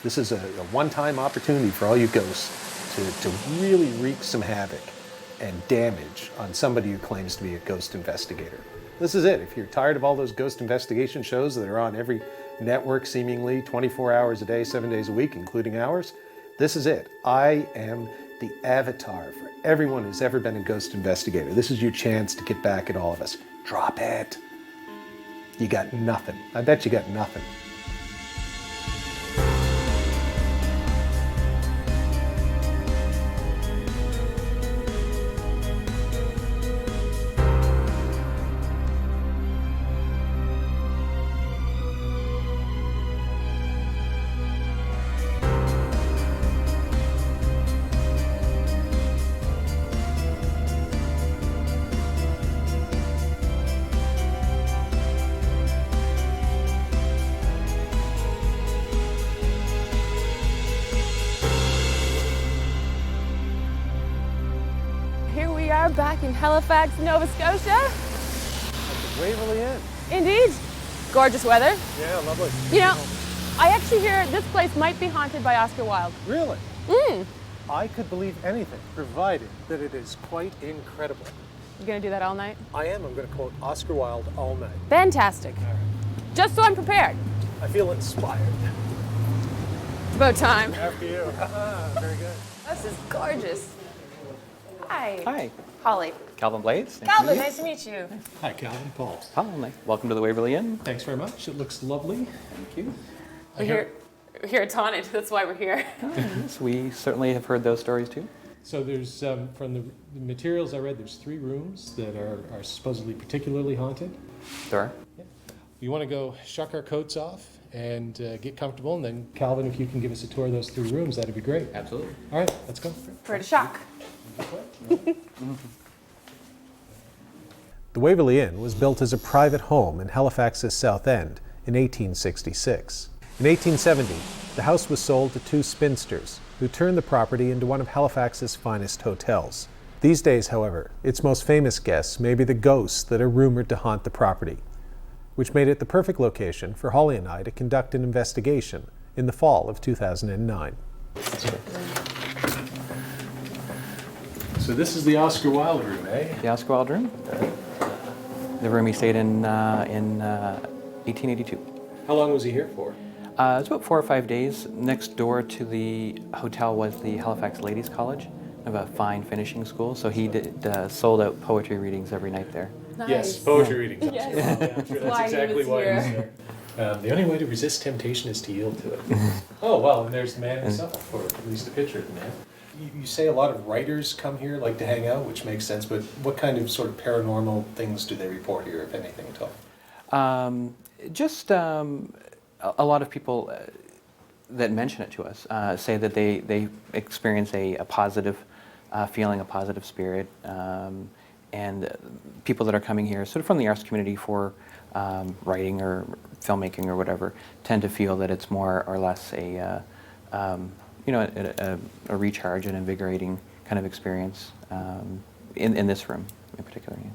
This is a one-time opportunity for all you ghosts to really wreak some havoc and damage on somebody who claims to be a ghost investigator. This is it. If you're tired of all those ghost investigation shows that are on every network seemingly 24 hours a day, 7 days a week, including ours, this is it. I am the avatar for everyone who's ever been a ghost investigator. This is your chance to get back at all of us. Drop it. You got nothing. I bet you got nothing. Back in Halifax, Nova Scotia. At the Waverly Inn. Indeed. Gorgeous weather. Yeah, lovely. You know, I actually hear this place might be haunted by Oscar Wilde. Really? Mm. I could believe anything, provided that it is quite incredible. You gonna do that all night? I am. I'm going to quote Oscar Wilde all night. Fantastic. All right. Just so I'm prepared. I feel inspired. It's about time. After you. Very good. This is gorgeous. Hi. Hi. Holly. Calvin Blades. Calvin, nice to meet you. Hi, Calvin. Paul. Hi. Welcome to the Waverly Inn. Thanks very much. It looks lovely. Thank you. We're here it's haunted. That's why we're here. Yes, we certainly have heard those stories too. So there's, from the materials I read, there's 3 rooms that are supposedly particularly haunted. There are? Yeah. We want to go shuck our coats off and get comfortable, and then Calvin, if you can give us a tour of those 3 rooms, that'd be great. Absolutely. All right, let's go. For the shock. The Waverly Inn was built as a private home in Halifax's South End in 1866. In 1870, the house was sold to 2 spinsters who turned the property into one of Halifax's finest hotels. These days, however, its most famous guests may be the ghosts that are rumored to haunt the property, which made it the perfect location for Holly and I to conduct an investigation in the fall of 2009. So this is the Oscar Wilde room, eh? The Oscar Wilde room. The room he stayed in 1882. How long was he here for? It was about 4 or 5 days. Next door to the hotel was the Halifax Ladies College, of a fine finishing school. So he sold out poetry readings every night there. Nice. Yes, poetry readings. Yes. Yeah, I'm sure that's exactly why he was here. The only way to resist temptation is to yield to it. Oh, well, and there's the man himself, or at least a picture of the man. You say a lot of writers come here, like to hang out, which makes sense, but what kind of sort of paranormal things do they report here, if anything at all? Just a lot of people that mention it to us say that they experience a positive feeling, a positive spirit, and people that are coming here sort of from the arts community for writing or filmmaking or whatever tend to feel that it's more or less a recharge and invigorating kind of experience in this room in particular. Yeah.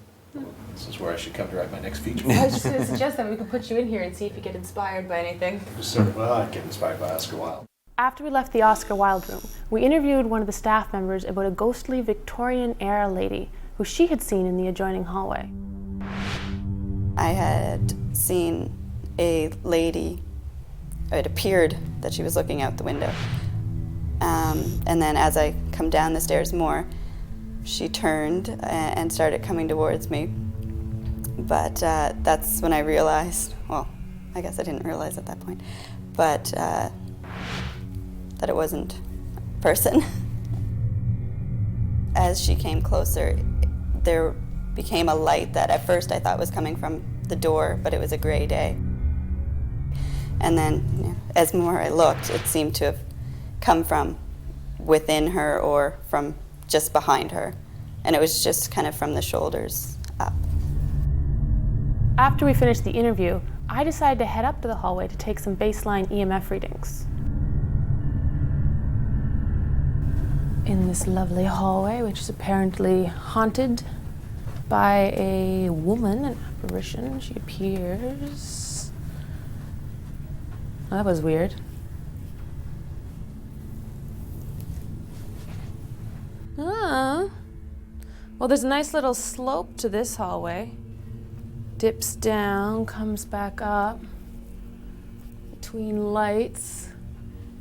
This is where I should come to write my next feature. I was just going to suggest that we could put you in here and see if you get inspired by anything. I get inspired by Oscar Wilde. After we left the Oscar Wilde room, we interviewed one of the staff members about a ghostly Victorian-era lady who she had seen in the adjoining hallway. I had seen a lady, it appeared that she was looking out the window. And then as I come down the stairs more, she turned and started coming towards me. But that's when I realized, well, I guess I didn't realize at that point, but that it wasn't a person. As she came closer, there became a light that at first I thought was coming from the door, but it was a gray day. And then as more I looked, it seemed to have come from within her or from just behind her. And it was just kind of from the shoulders up. After we finished the interview, I decided to head up to the hallway to take some baseline EMF readings. In this lovely hallway, which is apparently haunted by a woman, an apparition, she appears. Oh, that was weird. Well, there's a nice little slope to this hallway. Dips down, comes back up, between lights.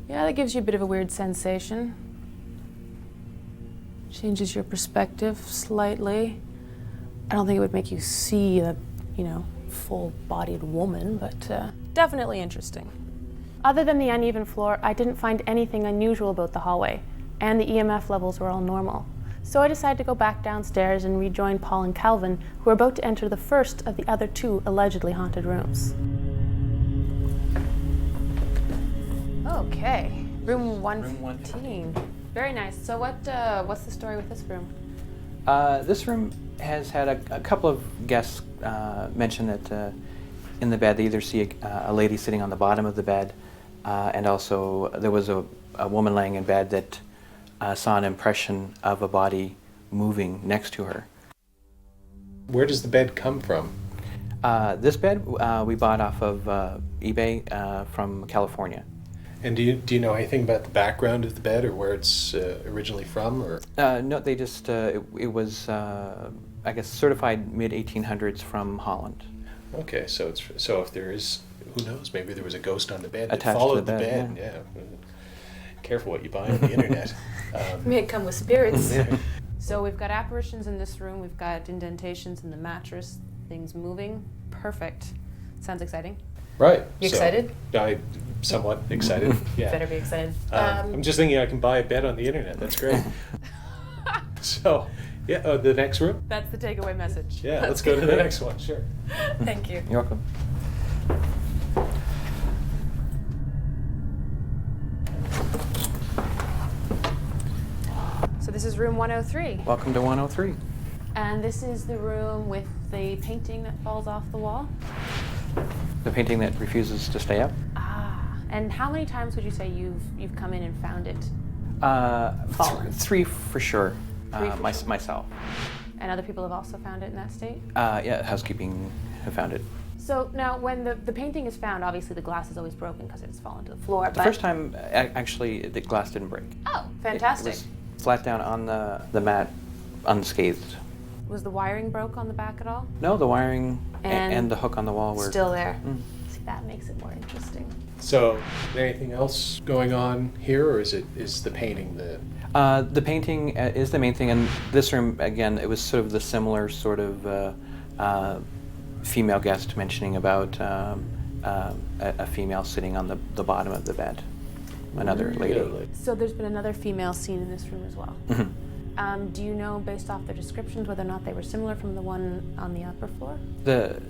Yeah, that gives you a bit of a weird sensation. Changes your perspective slightly. I don't think it would make you see a, full-bodied woman, but definitely interesting. Other than the uneven floor, I didn't find anything unusual about the hallway, and the EMF levels were all normal. So I decided to go back downstairs and rejoin Paul and Calvin, who were about to enter the first of the other 2 allegedly haunted rooms. Okay, room 115. Very nice. So what's the story with this room? This room has had a couple of guests mention that in the bed they either see a lady sitting on the bottom of the bed, and also there was a woman laying in bed that saw an impression of a body moving next to her. Where does the bed come from? This bed we bought off of eBay from California. And do you know anything about the background of the bed or where it's originally from? Or No, they just, it was, I guess, certified mid-1800s from Holland. Okay, so if there is, who knows, maybe there was a ghost on the bed that Attached to followed the the bed, bed. Yeah. Careful what you buy on the internet. May come with spirits. Yeah. So we've got apparitions in this room, we've got indentations in the mattress, things moving. Perfect. Sounds exciting. Right. You excited? I'm somewhat excited. Yeah. Better be excited. I'm just thinking I can buy a bed on the internet. That's great. So, yeah, the next room? That's the takeaway message. Yeah, let's go to the next one, sure. Thank you. You're welcome. So this is room 103. Welcome to 103. And this is the room with the painting that falls off the wall. The painting that refuses to stay up. Ah, and how many times would you say you've come in and found it? Fallen. 3 for sure. Three for sure. Myself. And other people have also found it in that state? Yeah, housekeeping have found it. So now when the painting is found, obviously the glass is always broken because it's fallen to the floor. The first time, actually, the glass didn't break. Oh, fantastic. It was flat down on the mat, unscathed. Was the wiring broke on the back at all? No, the wiring And and the hook on the wall were Still there. Mm. See, that makes it more interesting. So, is there anything else going on here, or is the painting the... The painting is the main thing, and this room, again, it was sort of the similar sort of female guest mentioning about a female sitting on the bottom of the bed, another lady. Really? So there's been another female seen in this room as well. Mhm. Do you know, based off their descriptions, whether or not they were similar from the one on the upper floor? The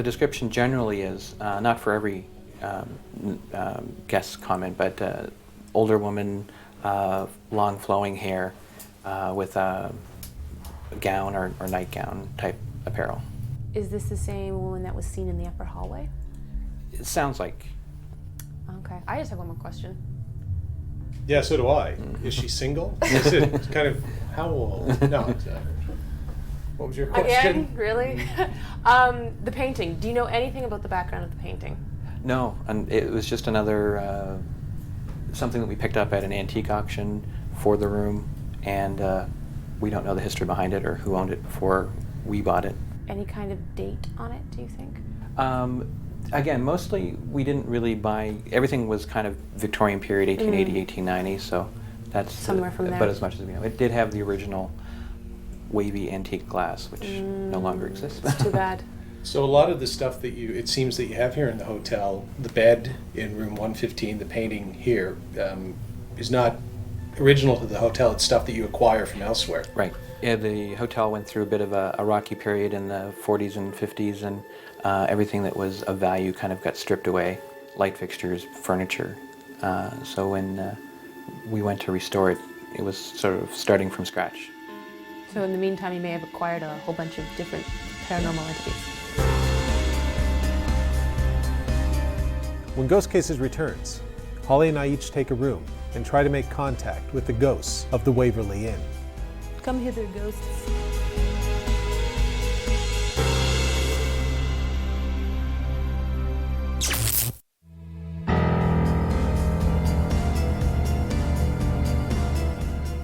description generally is not for every guest comment, but older woman, long flowing hair, with a gown or nightgown type apparel. Is this the same woman that was seen in the upper hallway? It sounds like. Okay. I just have one more question. Yeah, so do I. Is she single? Is it kind of, how old? No. What was your question? Again? Really? The painting. Do you know anything about the background of the painting? No, and it was just another something that we picked up at an antique auction for the room, and we don't know the history behind it or who owned it before we bought it. Any kind of date on it, do you think? Again, mostly we didn't really buy, everything was kind of Victorian period, 1880, 1890, so that's Somewhere from there. But as much as we know. It did have the original wavy antique glass, which no longer exists. It's too bad. So a lot of the stuff that it seems that you have here in the hotel, the bed in room 115, the painting here, is not original to the hotel. It's stuff that you acquire from elsewhere. Right. Yeah, the hotel went through a bit of a rocky period in the 40s and 50s, and everything that was of value kind of got stripped away, light fixtures, furniture. So when we went to restore it, it was sort of starting from scratch. So in the meantime, you may have acquired a whole bunch of different paranormal entities. When Ghost Cases returns, Holly and I each take a room and try to make contact with the ghosts of the Waverly Inn. Come hither, ghosts.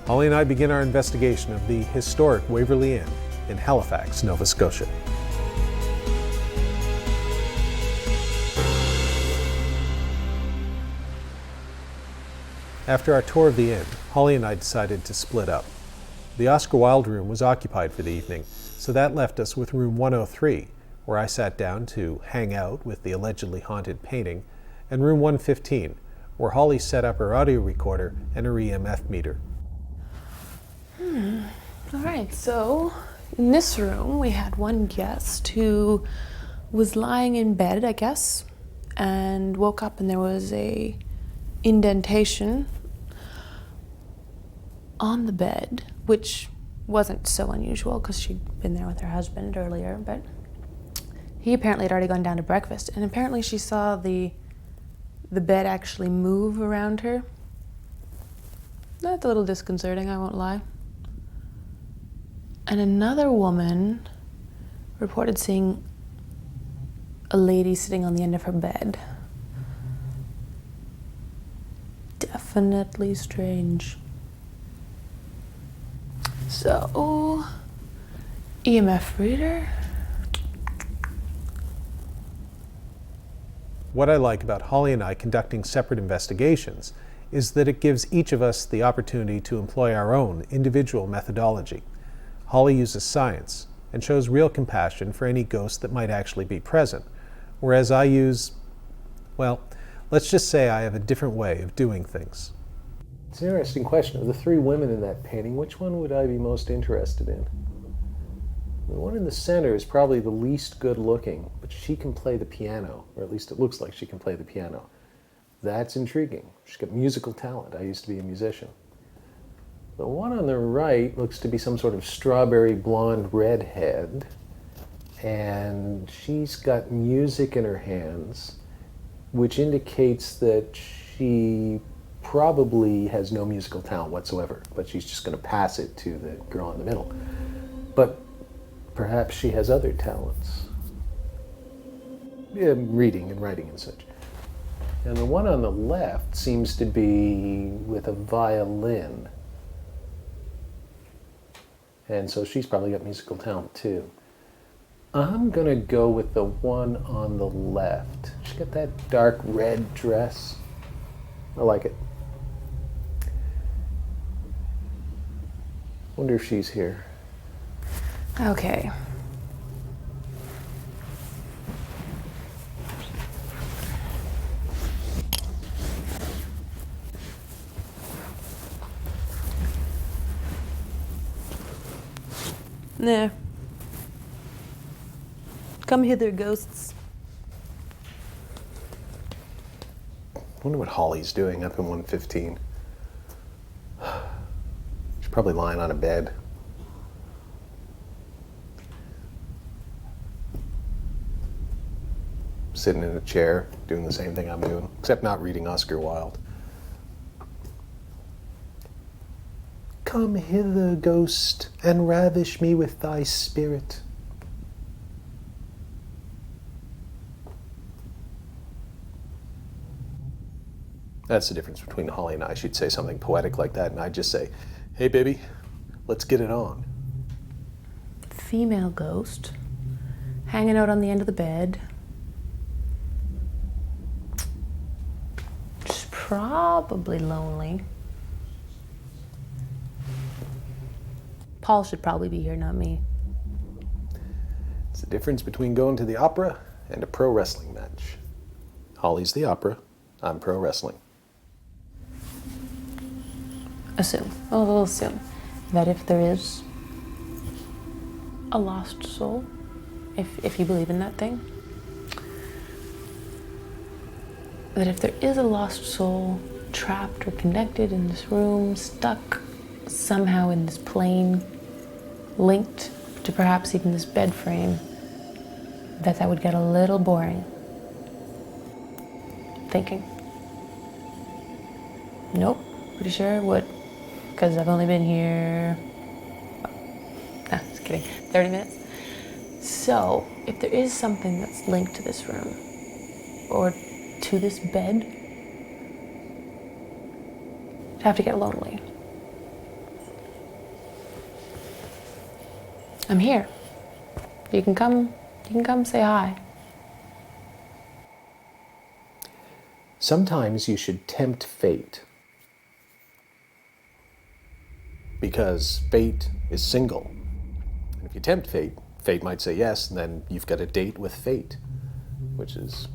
Holly and I begin our investigation of the historic Waverly Inn in Halifax, Nova Scotia. After our tour of the inn, Holly and I decided to split up. The Oscar Wilde room was occupied for the evening, so that left us with room 103, where I sat down to hang out with the allegedly haunted painting, and room 115, where Holly set up her audio recorder and her EMF meter. All right, so in this room we had one guest who was lying in bed, I guess, and woke up and there was a indentation on the bed, which wasn't so unusual because she'd been there with her husband earlier, but he apparently had already gone down to breakfast, and apparently she saw the bed actually move around her. That's a little disconcerting, I won't lie. And another woman reported seeing a lady sitting on the end of her bed. Definitely strange. So, EMF reader. What I like about Holly and I conducting separate investigations is that it gives each of us the opportunity to employ our own individual methodology. Holly uses science and shows real compassion for any ghost that might actually be present, whereas I use, well, let's just say I have a different way of doing things. It's an interesting question. Of the three women in that painting, which one would I be most interested in? The one in the center is probably the least good looking, but she can play the piano, or at least it looks like she can play the piano. That's intriguing. She's got musical talent. I used to be a musician. The one on the right looks to be some sort of strawberry blonde redhead, and she's got music in her hands, which indicates that she probably has no musical talent whatsoever, but she's just going to pass it to the girl in the middle. But perhaps she has other talents. Yeah, reading and writing and such. And the one on the left seems to be with a violin. And so she's probably got musical talent too. I'm gonna go with the one on the left. She's got that dark red dress. I like it. Wonder if she's here. Okay. Nah. Come hither, ghosts. Wonder what Holly's doing up in 115. She's probably lying on a bed. Sitting in a chair, doing the same thing I'm doing, except not reading Oscar Wilde. Come hither, ghost, and ravish me with thy spirit. That's the difference between Holly and I. She'd say something poetic like that, and I'd just say, hey, baby, let's get it on. Female ghost. Hanging out on the end of the bed. She's probably lonely. Paul should probably be here, not me. It's the difference between going to the opera and a pro wrestling match. Holly's the opera, I'm pro wrestling. Assume, we'll assume that if there is a lost soul, if you believe in that thing, that if there is a lost soul trapped or connected in this room, stuck somehow in this plane, linked to perhaps even this bed frame, that would get a little boring. Thinking. Nope, pretty sure it would. Because I've only been here, just kidding, 30 minutes. So, if there is something that's linked to this room, or to this bed, I'd have to get lonely. I'm here. You can come say hi. Sometimes you should tempt fate. Because fate is single. And if you tempt fate, fate might say yes, and then you've got a date with fate, which is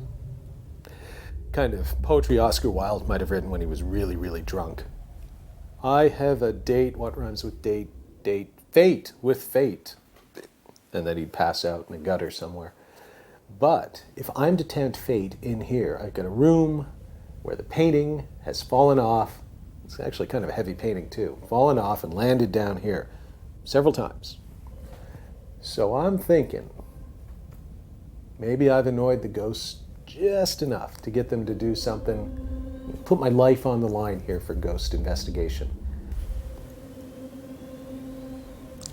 kind of poetry Oscar Wilde might have written when he was really, really drunk. I have a date, what rhymes with date, fate with fate. And then he'd pass out in a gutter somewhere. But if I'm to tempt fate in here, I've got a room where the painting has fallen off. It's actually kind of a heavy painting too. Fallen off and landed down here several times. So I'm thinking, maybe I've annoyed the ghosts just enough to get them to do something, put my life on the line here for ghost investigation.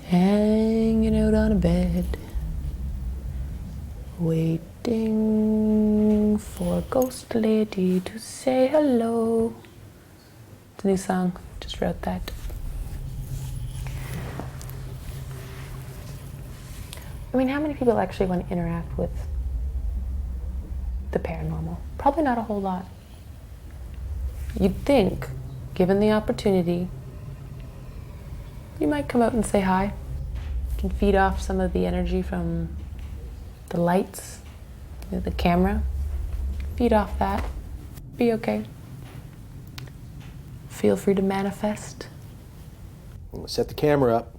Hanging out on a bed, waiting for a ghost lady to say hello. It's a new song, just wrote that. I mean, how many people actually want to interact with the paranormal? Probably not a whole lot. You'd think, given the opportunity, you might come out and say hi. You can feed off some of the energy from the lights, the camera. Feed off that. Be okay. Feel free to manifest. I'm going to set the camera up.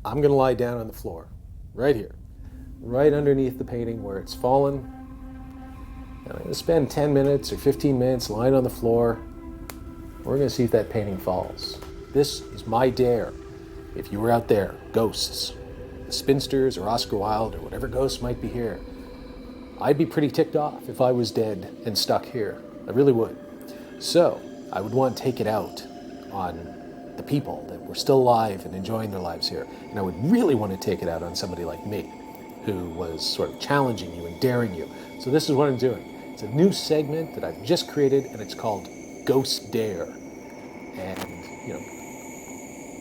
I'm going to lie down on the floor, right here, right underneath the painting where it's fallen. And I'm going to spend 10 minutes or 15 minutes lying on the floor. We're going to see if that painting falls. This is my dare. If you were out there, ghosts, the spinsters or Oscar Wilde or whatever ghosts might be here, I'd be pretty ticked off if I was dead and stuck here. I really would. So I would want to take it out on the people that were still alive and enjoying their lives here. And I would really want to take it out on somebody like me, who was sort of challenging you and daring you. So this is what I'm doing. It's a new segment that I've just created, and it's called Ghost Dare. And,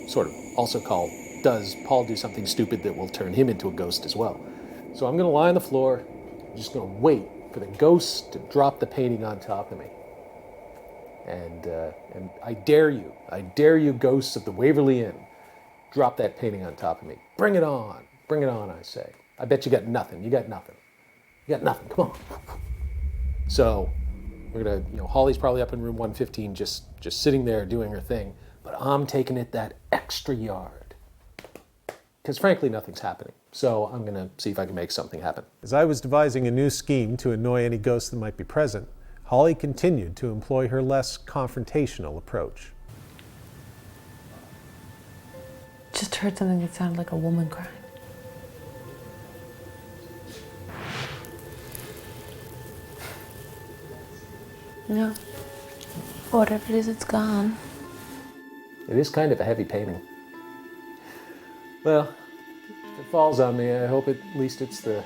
sort of also called, does Paul do something stupid that will turn him into a ghost as well? So I'm going to lie on the floor. I'm just going to wait for the ghost to drop the painting on top of me. And I dare you, ghosts of the Waverly Inn, drop that painting on top of me. Bring it on, I say. I bet you got nothing, you got nothing, come on. So we're gonna, Holly's probably up in room 115, just sitting there doing her thing, but I'm taking it that extra yard. Because frankly, nothing's happening. So I'm gonna see if I can make something happen. As I was devising a new scheme to annoy any ghosts that might be present, Holly continued to employ her less confrontational approach. Just heard something that sounded like a woman crying. No. Whatever it is, it's gone. It is kind of a heavy painting. Well, if it falls on me, I hope at least it's the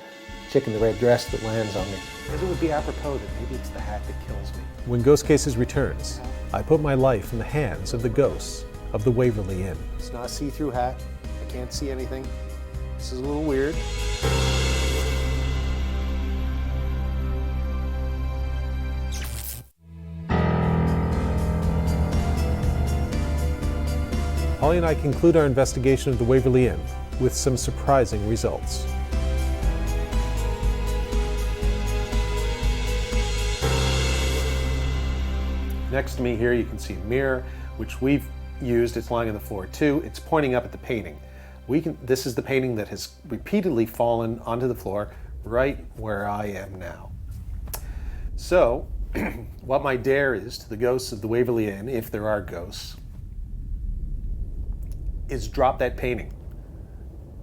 chick in the red dress that lands on me. Because it would be apropos that maybe it's the hat that kills me. When Ghost Cases returns, I put my life in the hands of the ghosts of the Waverly Inn. It's not a see-through hat. I can't see anything. This is a little weird. Holly and I conclude our investigation of the Waverly Inn with some surprising results. Next to me here you can see a mirror, which we've used. It's lying on the floor too. It's pointing up at the painting. This is the painting that has repeatedly fallen onto the floor right where I am now. So, what my dare is to the ghosts of the Waverly Inn, if there are ghosts, is drop that painting.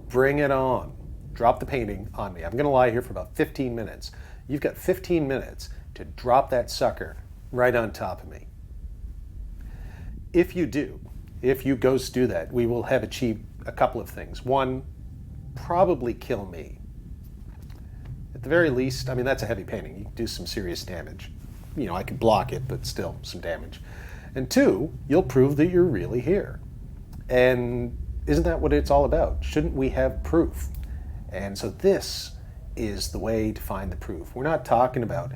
Bring it on. Drop the painting on me. I'm going to lie here for about 15 minutes. You've got 15 minutes to drop that sucker right on top of me. If you ghosts do that, we will have achieved a couple of things. One, probably kill me. At the very least, I mean, that's a heavy painting. You can do some serious damage. I could block it, but still some damage. And two, you'll prove that you're really here. And Isn't that what it's all about? Shouldn't we have proof? And so this is the way to find the proof. We're not talking about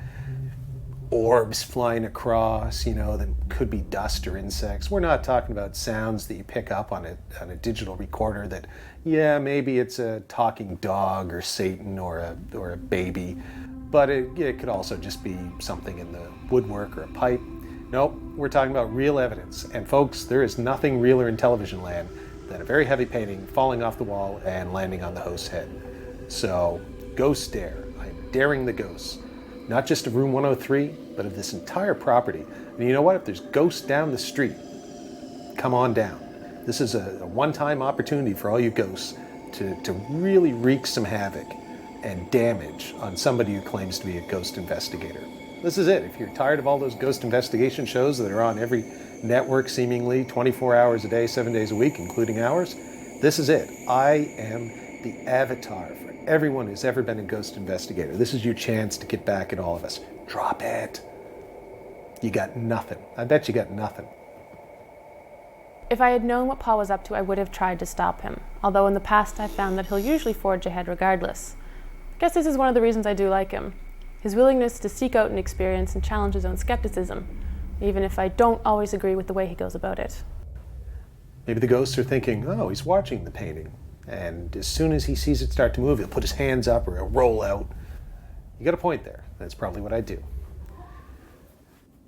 orbs flying across, that could be dust or insects. We're not talking about sounds that you pick up on a digital recorder that, yeah, maybe it's a talking dog or Satan or a baby, but it could also just be something in the woodwork or a pipe. Nope, we're talking about real evidence. And folks, there is nothing realer in television land than a very heavy painting falling off the wall and landing on the host's head. So, ghost dare. I'm daring the ghosts. Not just of room 103, but of this entire property. And you know what? If there's ghosts down the street, come on down. This is a one-time opportunity for all you ghosts to really wreak some havoc and damage on somebody who claims to be a ghost investigator. This is it. If you're tired of all those ghost investigation shows that are on every network seemingly 24 hours a day, 7 days a week, including ours, this is it. I am the avatar for everyone who's ever been a ghost investigator. This is your chance to get back at all of us. Drop it. You got nothing. I bet you got nothing. If I had known what Paul was up to, I would have tried to stop him. Although in the past I've found that he'll usually forge ahead regardless. I guess this is one of the reasons I do like him. His willingness to seek out an experience and challenge his own skepticism, even if I don't always agree with the way he goes about it. Maybe the ghosts are thinking, oh, he's watching the painting. And as soon as he sees it start to move, he'll put his hands up or he'll roll out. You got a point there. That's probably what I do.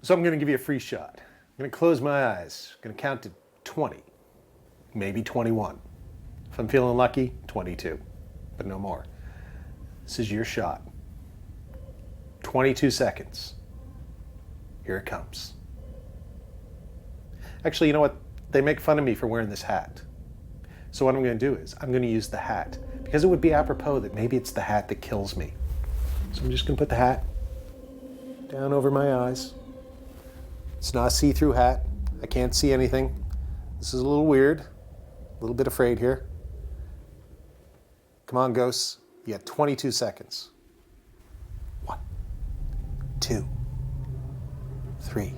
So I'm going to give you a free shot. I'm going to close my eyes. I'm going to count to 20, maybe 21. If I'm feeling lucky, 22, but no more. This is your shot. 22 seconds. Here it comes. Actually, you know what? They make fun of me for wearing this hat. So what I'm going to do is I'm going to use the hat because it would be apropos that maybe it's the hat that kills me. So I'm just going to put the hat down over my eyes. It's not a see-through hat. I can't see anything. This is a little weird, a little bit afraid here. Come on, ghosts. You got 22 seconds. 1, 2, 3,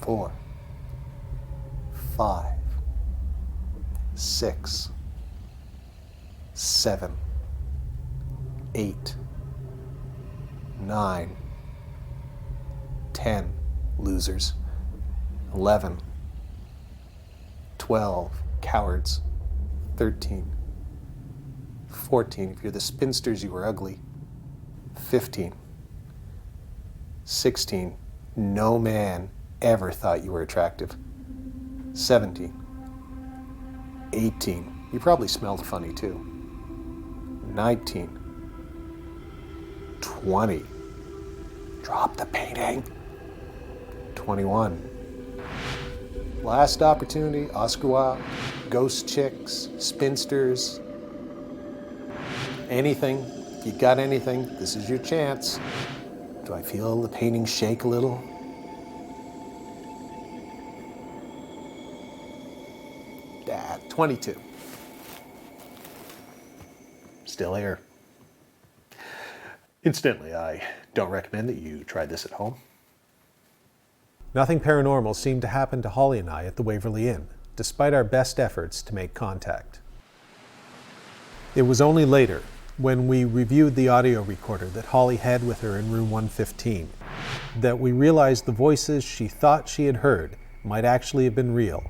4, 5, 6, 7, 8, 9, 10, losers, 11, 12, cowards, 13, 14, if you're the spinsters, you were ugly, 15, 16, no man ever thought you were attractive, 17, 18, you probably smelled funny too, 19, 20, drop the painting, 21, last opportunity, Oscar Wilde, ghost chicks, spinsters, anything. If you got anything, this is your chance. Do I feel the painting shake a little? Yeah, 22. Still here. Incidentally, I don't recommend that you try this at home. Nothing paranormal seemed to happen to Holly and I at the Waverly Inn, despite our best efforts to make contact. It was only later, when we reviewed the audio recorder that Holly had with her in room 115, that we realized the voices she thought she had heard might actually have been real,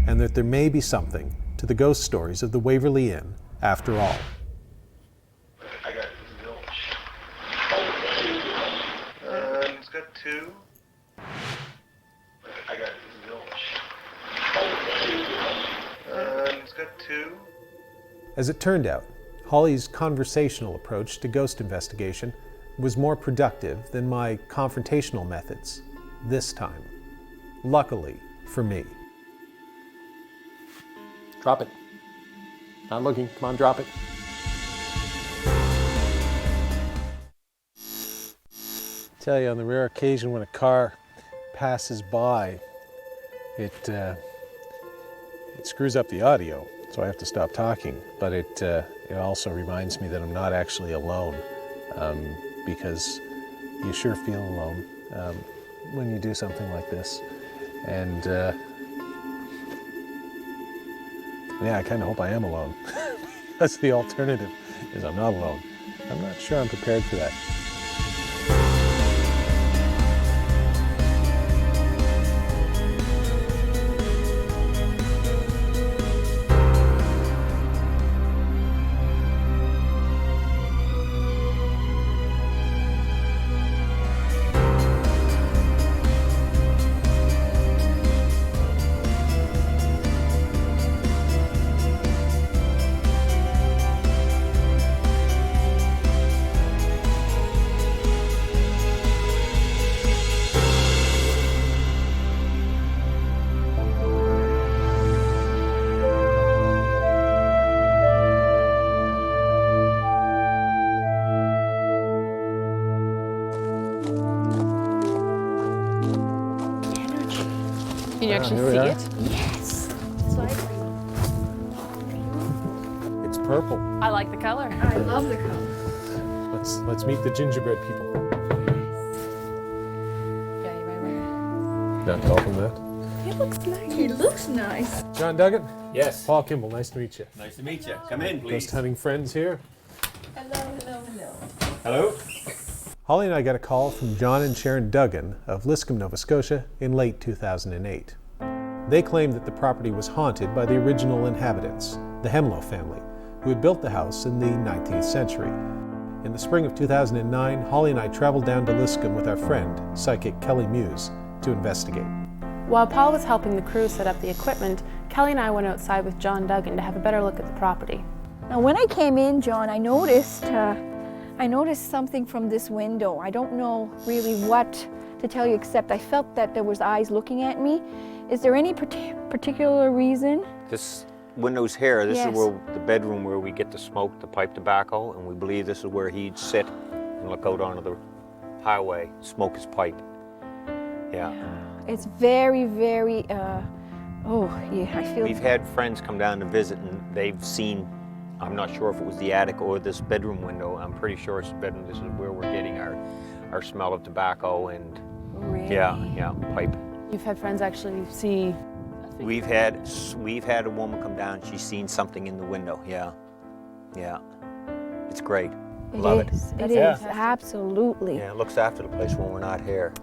and that there may be something to the ghost stories of the Waverly Inn after all. I got zilch. It's got 2. I got zilch. It's got 2. As it turned out, Holly's conversational approach to ghost investigation was more productive than my confrontational methods this time. Luckily for me. Drop it. Not looking. Come on, drop it. Tell you, on the rare occasion when a car passes by, it screws up the audio, so I have to stop talking. But it also reminds me that I'm not actually alone, because you sure feel alone when you do something like this. And Yeah, I kind of hope I am alone. That's the alternative, is I'm not alone. I'm not sure I'm prepared for that. Can you actually here we see are. it? Yes. It's like It's purple. I like the color. I love the color. Let's meet the gingerbread people. Yeah, you right. Not call them that. It looks nice. It looks nice. John Duggan? Yes. Paul Kimball, nice to meet you. Nice to meet you. Come in, Ghost please. hunting friends here. Hello. Holly and I got a call from John and Sharon Duggan of Liscombe, Nova Scotia in late 2008. They claimed that the property was haunted by the original inhabitants, the Hemlow family, who had built the house in the 19th century. In the spring of 2009, Holly and I traveled down to Liscombe with our friend, psychic Kelly Muse, to investigate. While Paul was helping the crew set up the equipment, Kelly and I went outside with John Duggan to have a better look at the property. Now, when I came in, John, I noticed something from this window. I don't know really what to tell you, except I felt that there was eyes looking at me. Is there any particular reason? This window's here. This Yes. is where the bedroom where we get to smoke the pipe tobacco, and we believe this is where he'd sit and look out onto the highway, smoke his pipe. Yeah. It's very, very, I feel... We've had friends come down to visit, and they've seen, I'm not sure if it was the attic or this bedroom window. I'm pretty sure it's the bedroom. This is where we're getting our smell of tobacco and, Really? yeah, pipe. You've had friends actually see. We've had a woman come down. She's seen something in the window. Yeah. It's great. Love it. It Yeah. is, absolutely. Yeah, it looks after the place when we're not here.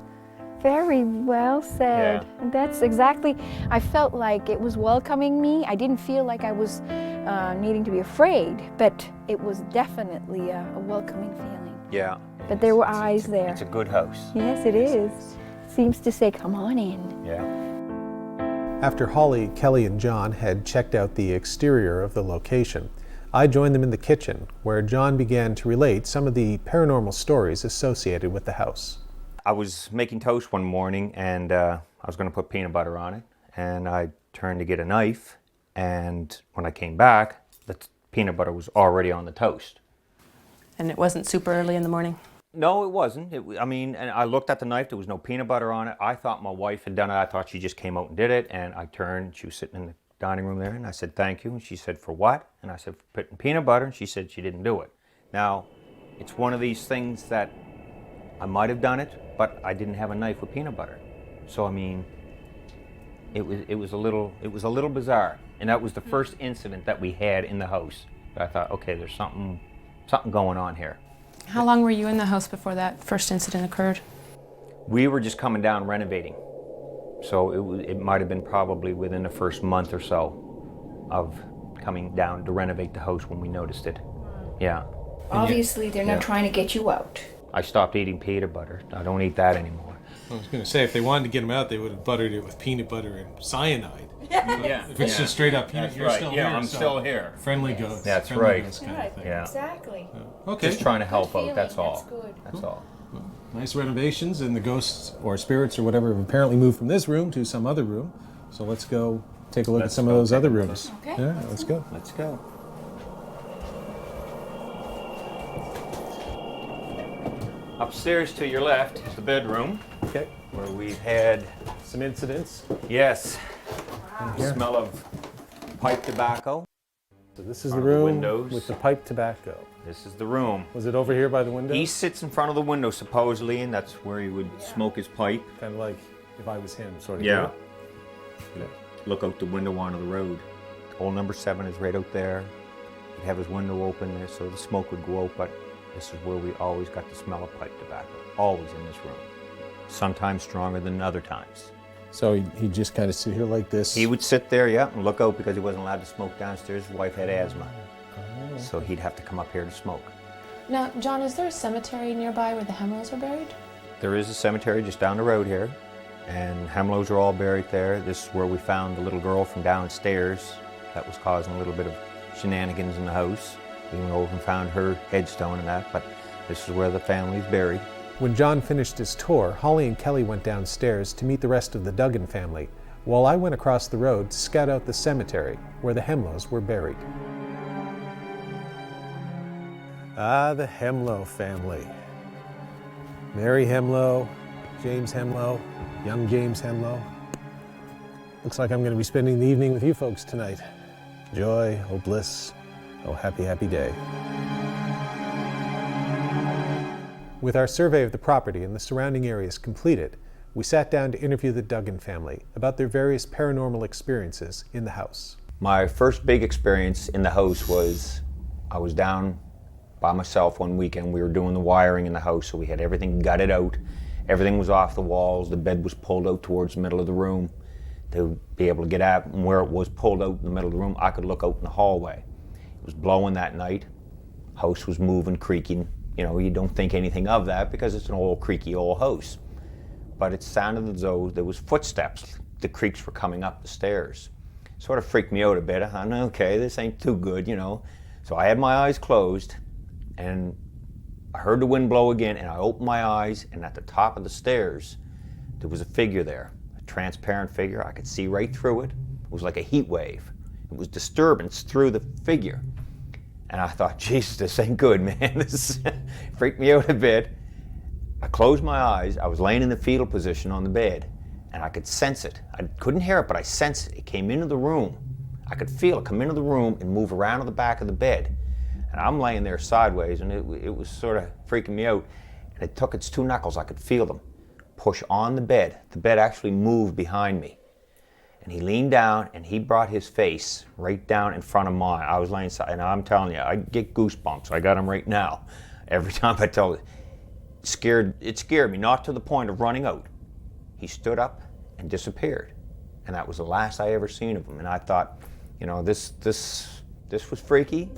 Very well said. Yeah. That's exactly, I felt like it was welcoming me. I didn't feel like I was needing to be afraid, but it was definitely a welcoming feeling. Yeah. But there were eyes there. It's a good house. Yes, it is. Seems to say, come on in. Yeah. After Holly, Kelly, and John had checked out the exterior of the location, I joined them in the kitchen, where John began to relate some of the paranormal stories associated with the house. I was making toast one morning, and I was going to put peanut butter on it, and I turned to get a knife, and when I came back, the peanut butter was already on the toast. And it wasn't super early in the morning. No, it wasn't. And I looked at the knife. There was no peanut butter on it. I thought my wife had done it. I thought she just came out and did it. And I turned. She was sitting in the dining room there, and I said, "Thank you." And she said, "For what?" And I said, "For putting peanut butter." And she said she didn't do it. Now, it's one of these things that I might have done it, but I didn't have a knife with peanut butter. So it was a little bizarre. And that was the first incident that we had in the house. I thought, okay, there's something going on here. How long were you in the house before that first incident occurred? We were just coming down renovating. So it might have been probably within the first month or so of coming down to renovate the house when we noticed it. Yeah. Obviously, they're not Yeah. trying to get you out. I stopped eating peanut butter. I don't eat that anymore. I was going to say, if they wanted to get him out, they would have buttered it with peanut butter and cyanide. Yeah. If it's just straight up, That's you're right. still Yeah, here. I'm so still here. Friendly ghost. That's friendly right. ghost kind of thing. Yeah. Exactly. Okay. Just trying to help Good out, that's feeling, all. that's good. That's all. Nice renovations, and the ghosts or spirits or whatever have apparently moved from this room to some other room. So let's go take a look at some of those other rooms. Okay. Yeah, let's go. Let's go. Upstairs to your left is the bedroom Okay. where we've had, Some incidents. yes, Here. smell of pipe tobacco. So this is the Front of the room windows. with the pipe tobacco. This is the room. Was it over here by the window? He sits in front of the window supposedly, and that's where he would smoke his pipe. Kind of like if I was him, sort of. Yeah. Yeah. Look out the window onto the road. Old number 7 is right out there. He'd have his window open there so the smoke would go out, but this is where we always got the smell of pipe tobacco, always in this room. Sometimes stronger than other times. So he'd just kind of sit here like this? He would sit there, yeah, and look out because he wasn't allowed to smoke downstairs. His wife had asthma. So he'd have to come up here to smoke. Now, John, is there a cemetery nearby where the Hemlows are buried? There is a cemetery just down the road here, and Hemlows are all buried there. This is where we found the little girl from downstairs that was causing a little bit of shenanigans in the house. We went over and found her headstone and that, but this is where the family's buried. When John finished his tour, Holly and Kelly went downstairs to meet the rest of the Duggan family, while I went across the road to scout out the cemetery where the Hemlows were buried. Ah, the Hemlow family. Mary Hemlow, James Hemlow, young James Hemlow. Looks like I'm going to be spending the evening with you folks tonight. Joy, oh bliss, oh happy, happy day. With our survey of the property and the surrounding areas completed, we sat down to interview the Duggan family about their various paranormal experiences in the house. My first big experience in the house was I was down by myself one weekend. We were doing the wiring in the house, so we had everything gutted out. Everything was off the walls. The bed was pulled out towards the middle of the room to be able to get out. And where it was pulled out in the middle of the room, I could look out in the hallway. It was blowing that night. House was moving, creaking. You know, you don't think anything of that because it's an old, creaky old house. But it sounded as though there was footsteps. The creaks were coming up the stairs. Sort of freaked me out a bit. I thought, okay, this ain't too good, you know. So I had my eyes closed, and I heard the wind blow again, and I opened my eyes, and at the top of the stairs, there was a figure there, a transparent figure. I could see right through it. It was like a heat wave. It was disturbance through the figure. And I thought, Jesus, this ain't good, man. This freaked me out a bit. I closed my eyes. I was laying in the fetal position on the bed, and I could sense it. I couldn't hear it, but I sensed it. It came into the room. I could feel it come into the room and move around to the back of the bed. And I'm laying there sideways, and it was sort of freaking me out. And it took its 2 knuckles, I could feel them, push on the bed. The bed actually moved behind me. And he leaned down, and he brought his face right down in front of mine. I was laying side, and I'm telling you, I get goosebumps. I got them right now. Every time I tell it, it scared me, not to the point of running out. He stood up and disappeared. And that was the last I ever seen of him. And I thought, you know, this was freaky.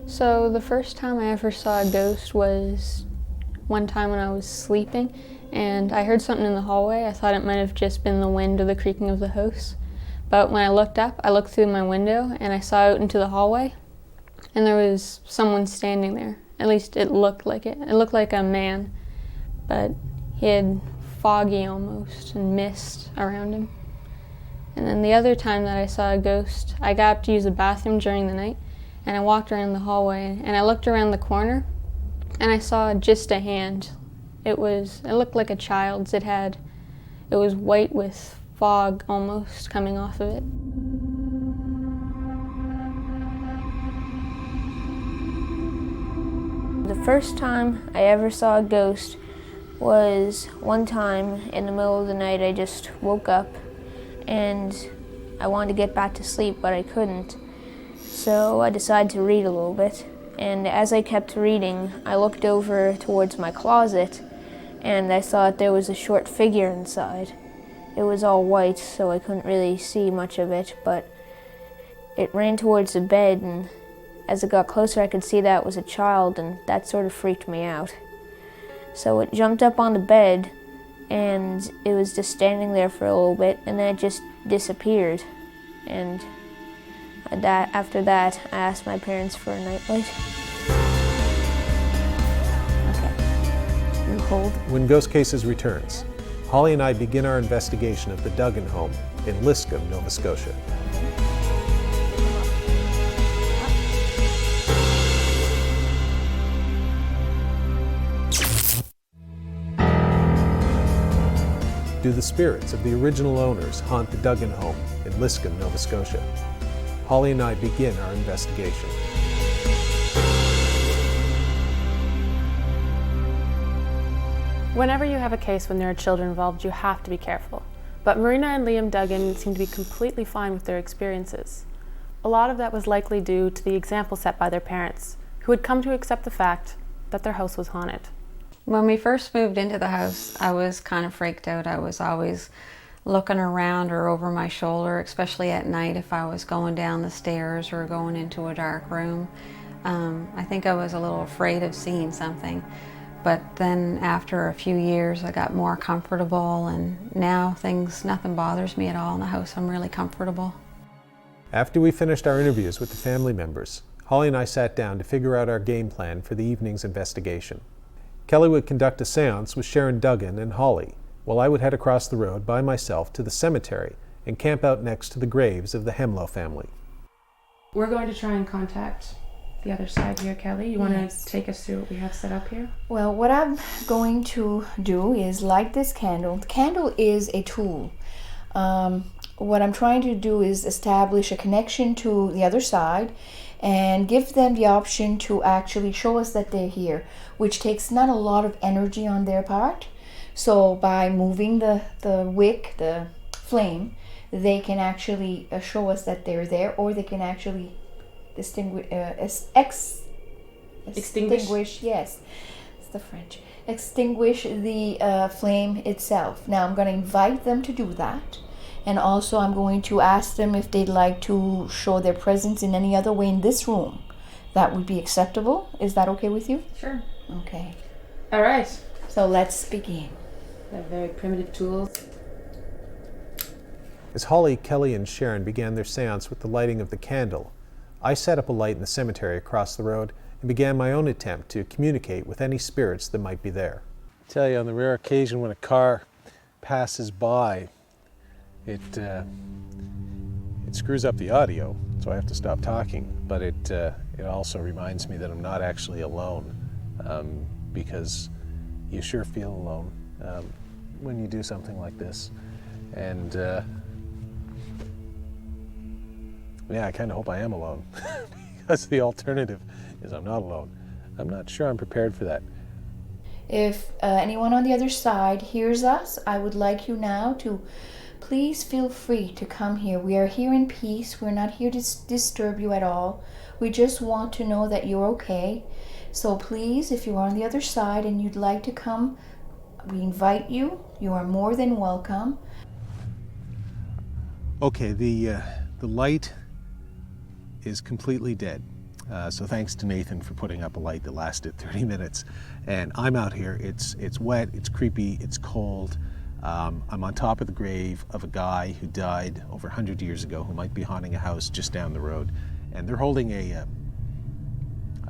So the first time I ever saw a ghost was one time when I was sleeping, and I heard something in the hallway. I thought it might have just been the wind or the creaking of the house. But when I looked up, I looked through my window and I saw out into the hallway, and there was someone standing there. At least it looked like it. It looked like a man, but he had foggy almost and mist around him. And then the other time that I saw a ghost, I got up to use the bathroom during the night, and I walked around the hallway, and I looked around the corner, and I saw just a hand. It looked like a child's. It was white with fog almost coming off of it. The first time I ever saw a ghost was one time in the middle of the night. I just woke up and I wanted to get back to sleep, but I couldn't. So I decided to read a little bit. And as I kept reading, I looked over towards my closet and I thought there was a short figure inside. It was all white, so I couldn't really see much of it, but it ran towards the bed, and as it got closer I could see that it was a child, and that sort of freaked me out. So it jumped up on the bed, and it was just standing there for a little bit, and then it just disappeared. And after that, I asked my parents for a nightlight. Okay. You hold. When Ghost Cases returns, Holly and I begin our investigation of the Duggan home in Liscombe, Nova Scotia. Do the spirits of the original owners haunt the Duggan home in Liscombe, Nova Scotia? Holly and I begin our investigation. Whenever you have a case when there are children involved, you have to be careful. But Marina and Liam Duggan seem to be completely fine with their experiences. A lot of that was likely due to the example set by their parents, who had come to accept the fact that their house was haunted. When we first moved into the house, I was kind of freaked out. I was always looking around or over my shoulder, especially at night if I was going down the stairs or going into a dark room. I think I was a little afraid of seeing something. But then after a few years, I got more comfortable, and now nothing bothers me at all in the house. I'm really comfortable. After we finished our interviews with the family members, Holly and I sat down to figure out our game plan for the evening's investigation. Kelly would conduct a seance with Sharon Duggan and Holly, while I would head across the road by myself to the cemetery and camp out next to the graves of the Hemlow family. We're going to try and contact the other side here, Kelly. You want to take us through what we have set up here? Well, what I'm going to do is light this candle. The candle is a tool. What I'm trying to do is establish a connection to the other side and give them the option to actually show us that they're here, which takes not a lot of energy on their part. So by moving the wick, the flame, they can actually show us that they're there, or they can actually extinguish, yes, it's the French, extinguish the flame itself. Now I'm going to invite them to do that, and also I'm going to ask them if they'd like to show their presence in any other way in this room. That would be acceptable. Is that okay with you? Sure. Okay. All right. So let's begin. They're very primitive tools. As Holly, Kelly, and Sharon began their seance with the lighting of the candle, I set up a light in the cemetery across the road and began my own attempt to communicate with any spirits that might be there. I tell you, on the rare occasion when a car passes by, it screws up the audio, so I have to stop talking, but it also reminds me that I'm not actually alone, because you sure feel alone when you do something like this. And yeah, I kind of hope I am alone, because the alternative is I'm not alone. I'm not sure I'm prepared for that. If anyone on the other side hears us, I would like you now to please feel free to come here. We are here in peace. We're not here to disturb you at all. We just want to know that you're okay. So please, if you are on the other side and you'd like to come, we invite you. You are more than welcome. Okay, the light is completely dead. So thanks to Nathan for putting up a light that lasted 30 minutes. And I'm out here. It's wet, it's creepy, it's cold. I'm on top of the grave of a guy who died over 100 years ago, who might be haunting a house just down the road. And they're holding a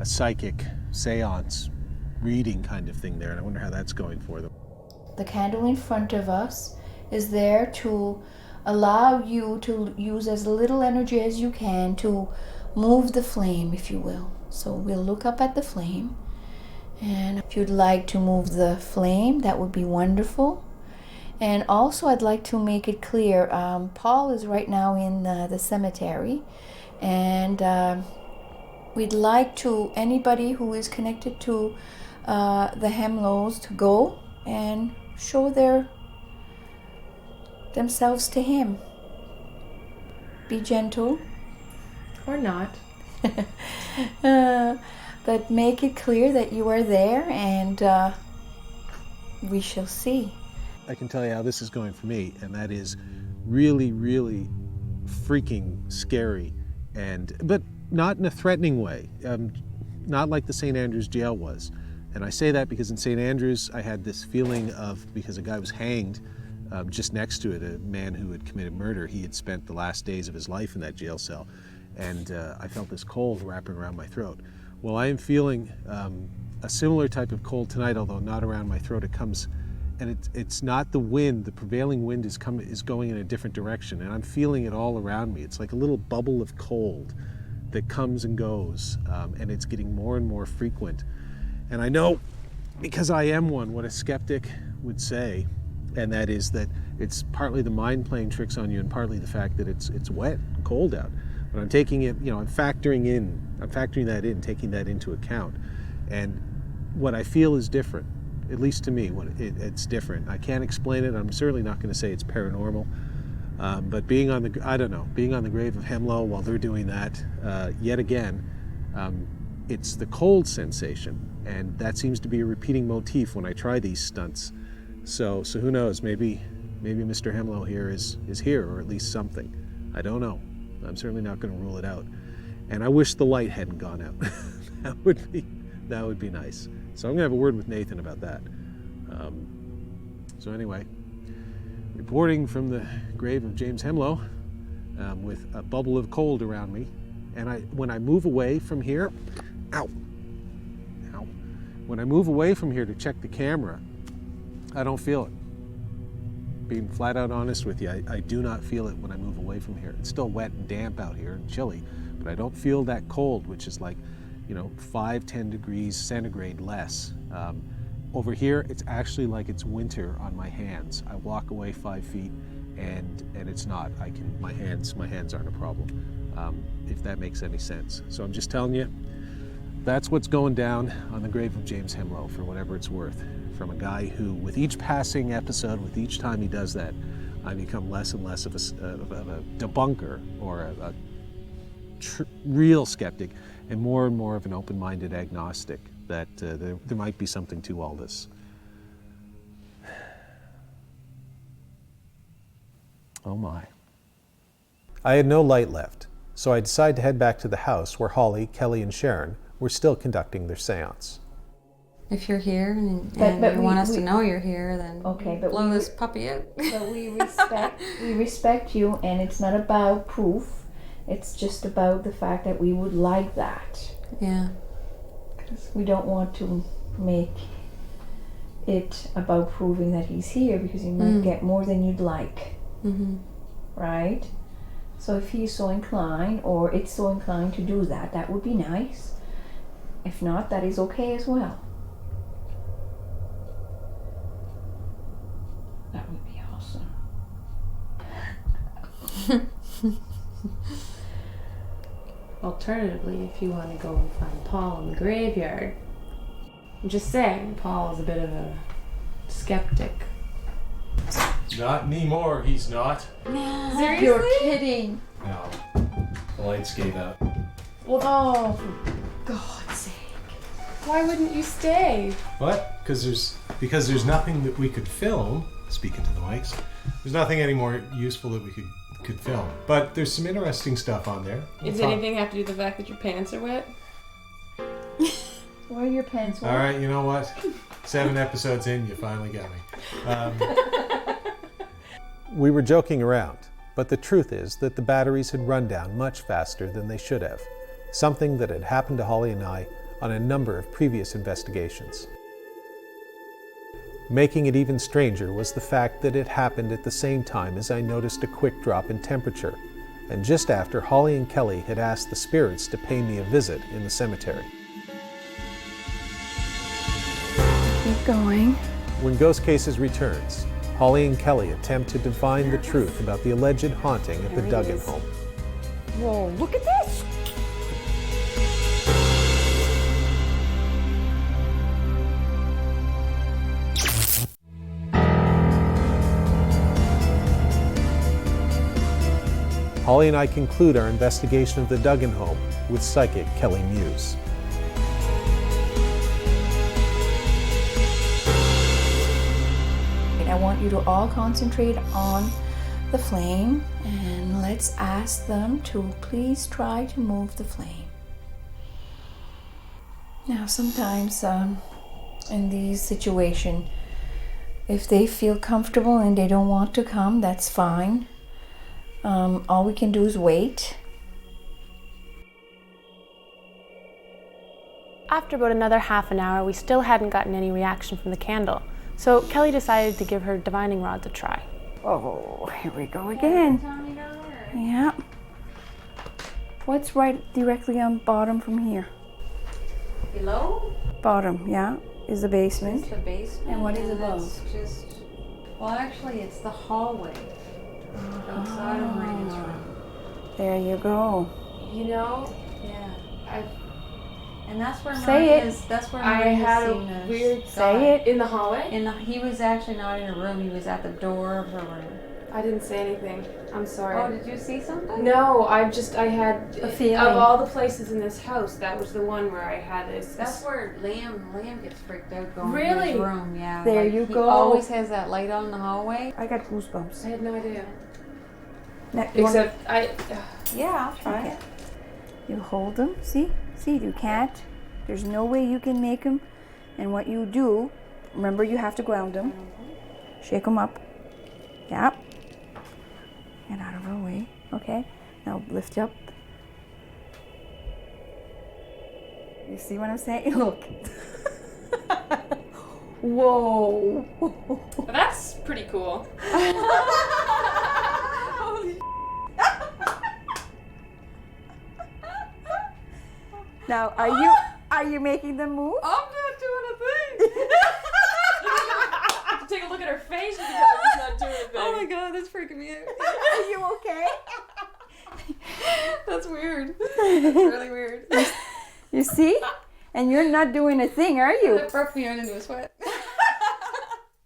psychic seance reading kind of thing there, and I wonder how that's going for them. The candle in front of us is there to allow you to use as little energy as you can to move the flame, if you will. So we'll look up at the flame, and if you'd like to move the flame, that would be wonderful. And also I'd like to make it clear, Paul is right now in the cemetery, and we'd like to anybody who is connected to the Hemlows to go and show themselves to him. Be gentle. Or not. But make it clear that you are there, and we shall see. I can tell you how this is going for me, and that is really, really freaking scary, but not in a threatening way, not like the St. Andrews jail was. And I say that because in St. Andrews I had this feeling of, because a guy was hanged just next to it, a man who had committed murder. He had spent the last days of his life in that jail cell, and I felt this cold wrapping around my throat. Well, I am feeling a similar type of cold tonight, although not around my throat. It comes, and it's not the wind. The prevailing wind is going in a different direction, and I'm feeling it all around me. It's like a little bubble of cold that comes and goes, and it's getting more and more frequent. And I know, because I am one, what a skeptic would say, and that is that it's partly the mind playing tricks on you, and partly the fact that it's wet and cold out. But I'm taking it, I'm factoring that in, taking that into account. And what I feel is different, at least to me. It's different. I can't explain it. I'm certainly not going to say it's paranormal, But being on the grave of Hemlow while they're doing that, yet again, it's the cold sensation, and that seems to be a repeating motif when I try these stunts. So who knows? Maybe Mr. Hemlow here is here, or at least something. I don't know. I'm certainly not going to rule it out. And I wish the light hadn't gone out. that would be nice. So I'm going to have a word with Nathan about that. So anyway, reporting from the grave of James Hemlow, with a bubble of cold around me, and when I move away from here, when I move away from here to check the camera, I don't feel it. Being flat out honest with you, I do not feel it when I move away from here. It's still wet and damp out here and chilly, but I don't feel that cold, which is like, 5-10 degrees centigrade less. Over here, it's actually like it's winter on my hands. I walk away 5 feet, and it's not. My hands aren't a problem, if that makes any sense. So I'm just telling you, that's what's going down on the grave of James Hemlow, for whatever it's worth. From a guy who, with each passing episode, with each time he does that, I become less and less of a debunker or a real skeptic, and more of an open-minded agnostic that there might be something to all this. Oh my. I had no light left, so I decided to head back to the house where Holly, Kelly, and Sharon were still conducting their seance. If you're here and you want us to know you're here, then okay, but blow this puppy out. But we respect you, and it's not about proof. It's just about the fact that we would like that. Yeah. Because we don't want to make it about proving that he's here, because you might get more than you'd like. Mm-hmm. Right? So if he's so inclined, or it's so inclined to do that, that would be nice. If not, that is okay as well. That would be awesome. Alternatively, if you want to go and find Paul in the graveyard, I'm just saying, Paul is a bit of a skeptic. Not anymore, he's not. Seriously? You're kidding. No. The lights gave out. Well, oh, for God's sake. Why wouldn't you stay? What? Because there's nothing that we could film, speaking to the mics, there's nothing any more useful that we could film. But there's some interesting stuff on there. Does anything have to do with the fact that your pants are wet? Why are your pants wet? All right, you know what? 7 episodes in, you finally got me. We were joking around, but the truth is that the batteries had run down much faster than they should have, something that had happened to Holly and I on a number of previous investigations. Making it even stranger was the fact that it happened at the same time as I noticed a quick drop in temperature, and just after Holly and Kelly had asked the spirits to pay me a visit in the cemetery. Keep going. When Ghost Cases returns, Holly and Kelly attempt to divine the truth about the alleged haunting at the Duggan home. Whoa, look at this! Holly and I conclude our investigation of the Duggan home with psychic Kelly Muse. I want you to all concentrate on the flame, and let's ask them to please try to move the flame. Now, sometimes in these situations, if they feel comfortable and they don't want to come, that's fine. All we can do is wait. After about another half an hour, we still hadn't gotten any reaction from the candle. So Kelly decided to give her divining rods a try. Oh, here we go again. Yeah. What's right directly on bottom from here? Below? Bottom, yeah, is the basement. It's the basement. And what is above? It's just, well, actually, it's the hallway outside of Raina's room. There you go. You know, Yeah. And that's where Say it. That's where I Maria's had seen a the weird guy. Say it. in the hallway. He was actually not in her room. He was at the door of her room. I didn't say anything. I'm sorry. Oh, did you see something? No, I had A feeling. of all the places in this house, that was the one where I had this. That's where Liam gets freaked out going to Really? his room. Yeah. There like, you he go. always has that light on in the hallway. I got goosebumps. I had no idea. Now, you want- Except Yeah, I'll try Okay. it. You hold them. See, you can't. There's no way you can make them. And what you do, remember, you have to ground them. Shake them up. Yeah. Get out of her way. Okay. Now lift up. You see what I'm saying? Look. Whoa. that's pretty cool. Now, are you making them move? I'm not doing a thing. Take a look at her face and she's not doing a thing. Oh my god, that's freaking me out. Are you okay? That's weird. That's really weird. You see? And you're not doing a thing, are you? That broke me out into a sweat.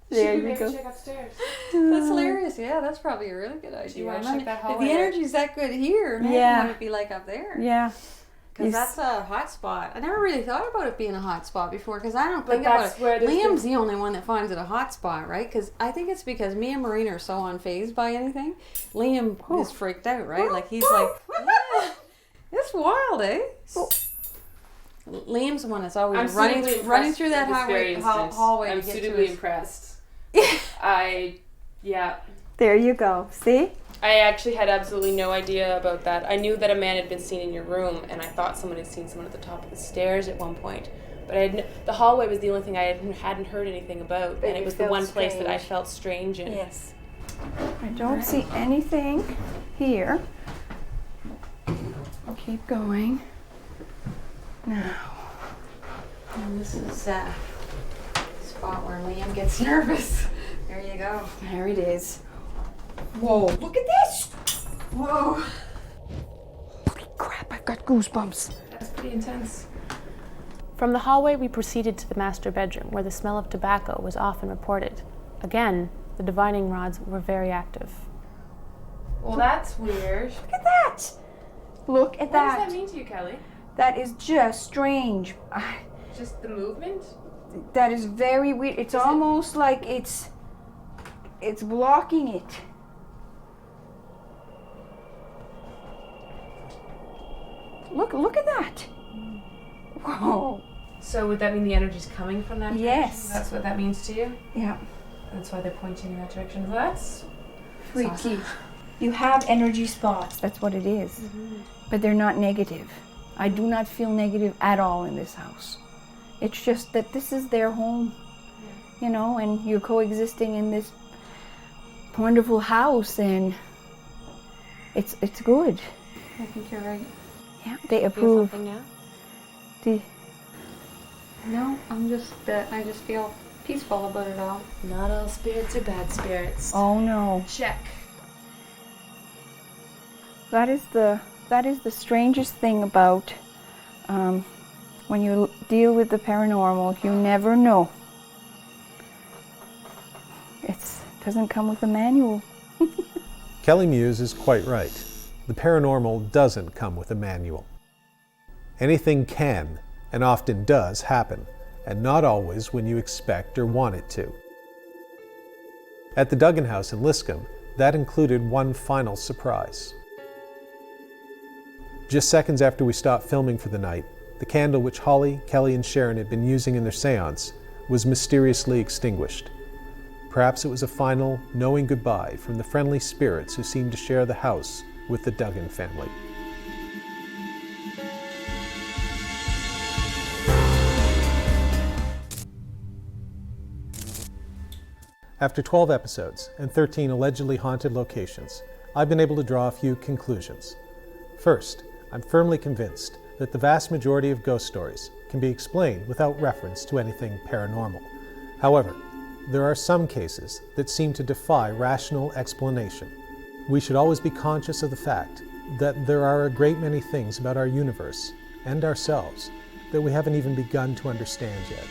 There Should we you maybe go. check upstairs? That's hilarious. Yeah, that's probably a really good idea. Do you want to I check mean, that if hallway? the energy's that good here, imagine Yeah. what it'd be like up there. Yeah. Because You that's a hot spot. I never really thought about it being a hot spot before because I don't But think about that's it. where there's Liam's the only one that finds it a hot spot, right? Because I think it's because me and Marina are so unfazed by anything. Liam is freaked out, right? Like he's like, yeah, it's wild, eh? Liam's the one that's always I'm running suitably through that impressed with this very hallway I'm to get to suitably his... impressed. Yeah. There you go. See? I actually had absolutely no idea about that. I knew that a man had been seen in your room, and I thought someone had seen someone at the top of the stairs at one point. But the hallway was the only thing I hadn't heard anything about, But and you it was the felt one place that I strange. felt strange in. Yes. I don't see anything here. Keep going. Now. And this is the spot where Liam gets nervous. There you go. There it is. Whoa, look at this! Whoa. Holy crap, I've got goosebumps. That's pretty intense. From the hallway, we proceeded to the master bedroom, where the smell of tobacco was often reported. Again, the divining rods were very active. Well, that's weird. Look at that. Look at What that. does that mean to you, Kelly? That is just strange. Just the movement? That is very weird. It's almost like it's blocking it. Look at that. Whoa. So would that mean the energy's coming from that direction? Yes. That's what that means to you? Yeah. That's why they're pointing in that direction. Well, that's Freaky. awesome. You have energy spots. That's what it is. But they're not negative. I do not feel negative at all in this house. It's just that this is their home, you know, and you're coexisting in this wonderful house, and it's good. I think you're right. Yeah, they Feel approve. something now? No, I just feel peaceful about it all. Not all spirits are bad spirits. Oh no. Check. That is the strangest thing about when you deal with the paranormal. You never know. It doesn't come with a manual. Kelly Muse is quite right. The paranormal doesn't come with a manual. Anything can, and often does, happen, and not always when you expect or want it to. At the Duggan House in Liscombe, that included one final surprise. Just seconds after we stopped filming for the night, the candle which Holly, Kelly, and Sharon had been using in their seance was mysteriously extinguished. Perhaps it was a final, knowing goodbye from the friendly spirits who seemed to share the house with the Duggan family. After 12 episodes and 13 allegedly haunted locations, I've been able to draw a few conclusions. First, I'm firmly convinced that the vast majority of ghost stories can be explained without reference to anything paranormal. However, there are some cases that seem to defy rational explanation. We should always be conscious of the fact that there are a great many things about our universe and ourselves that we haven't even begun to understand yet.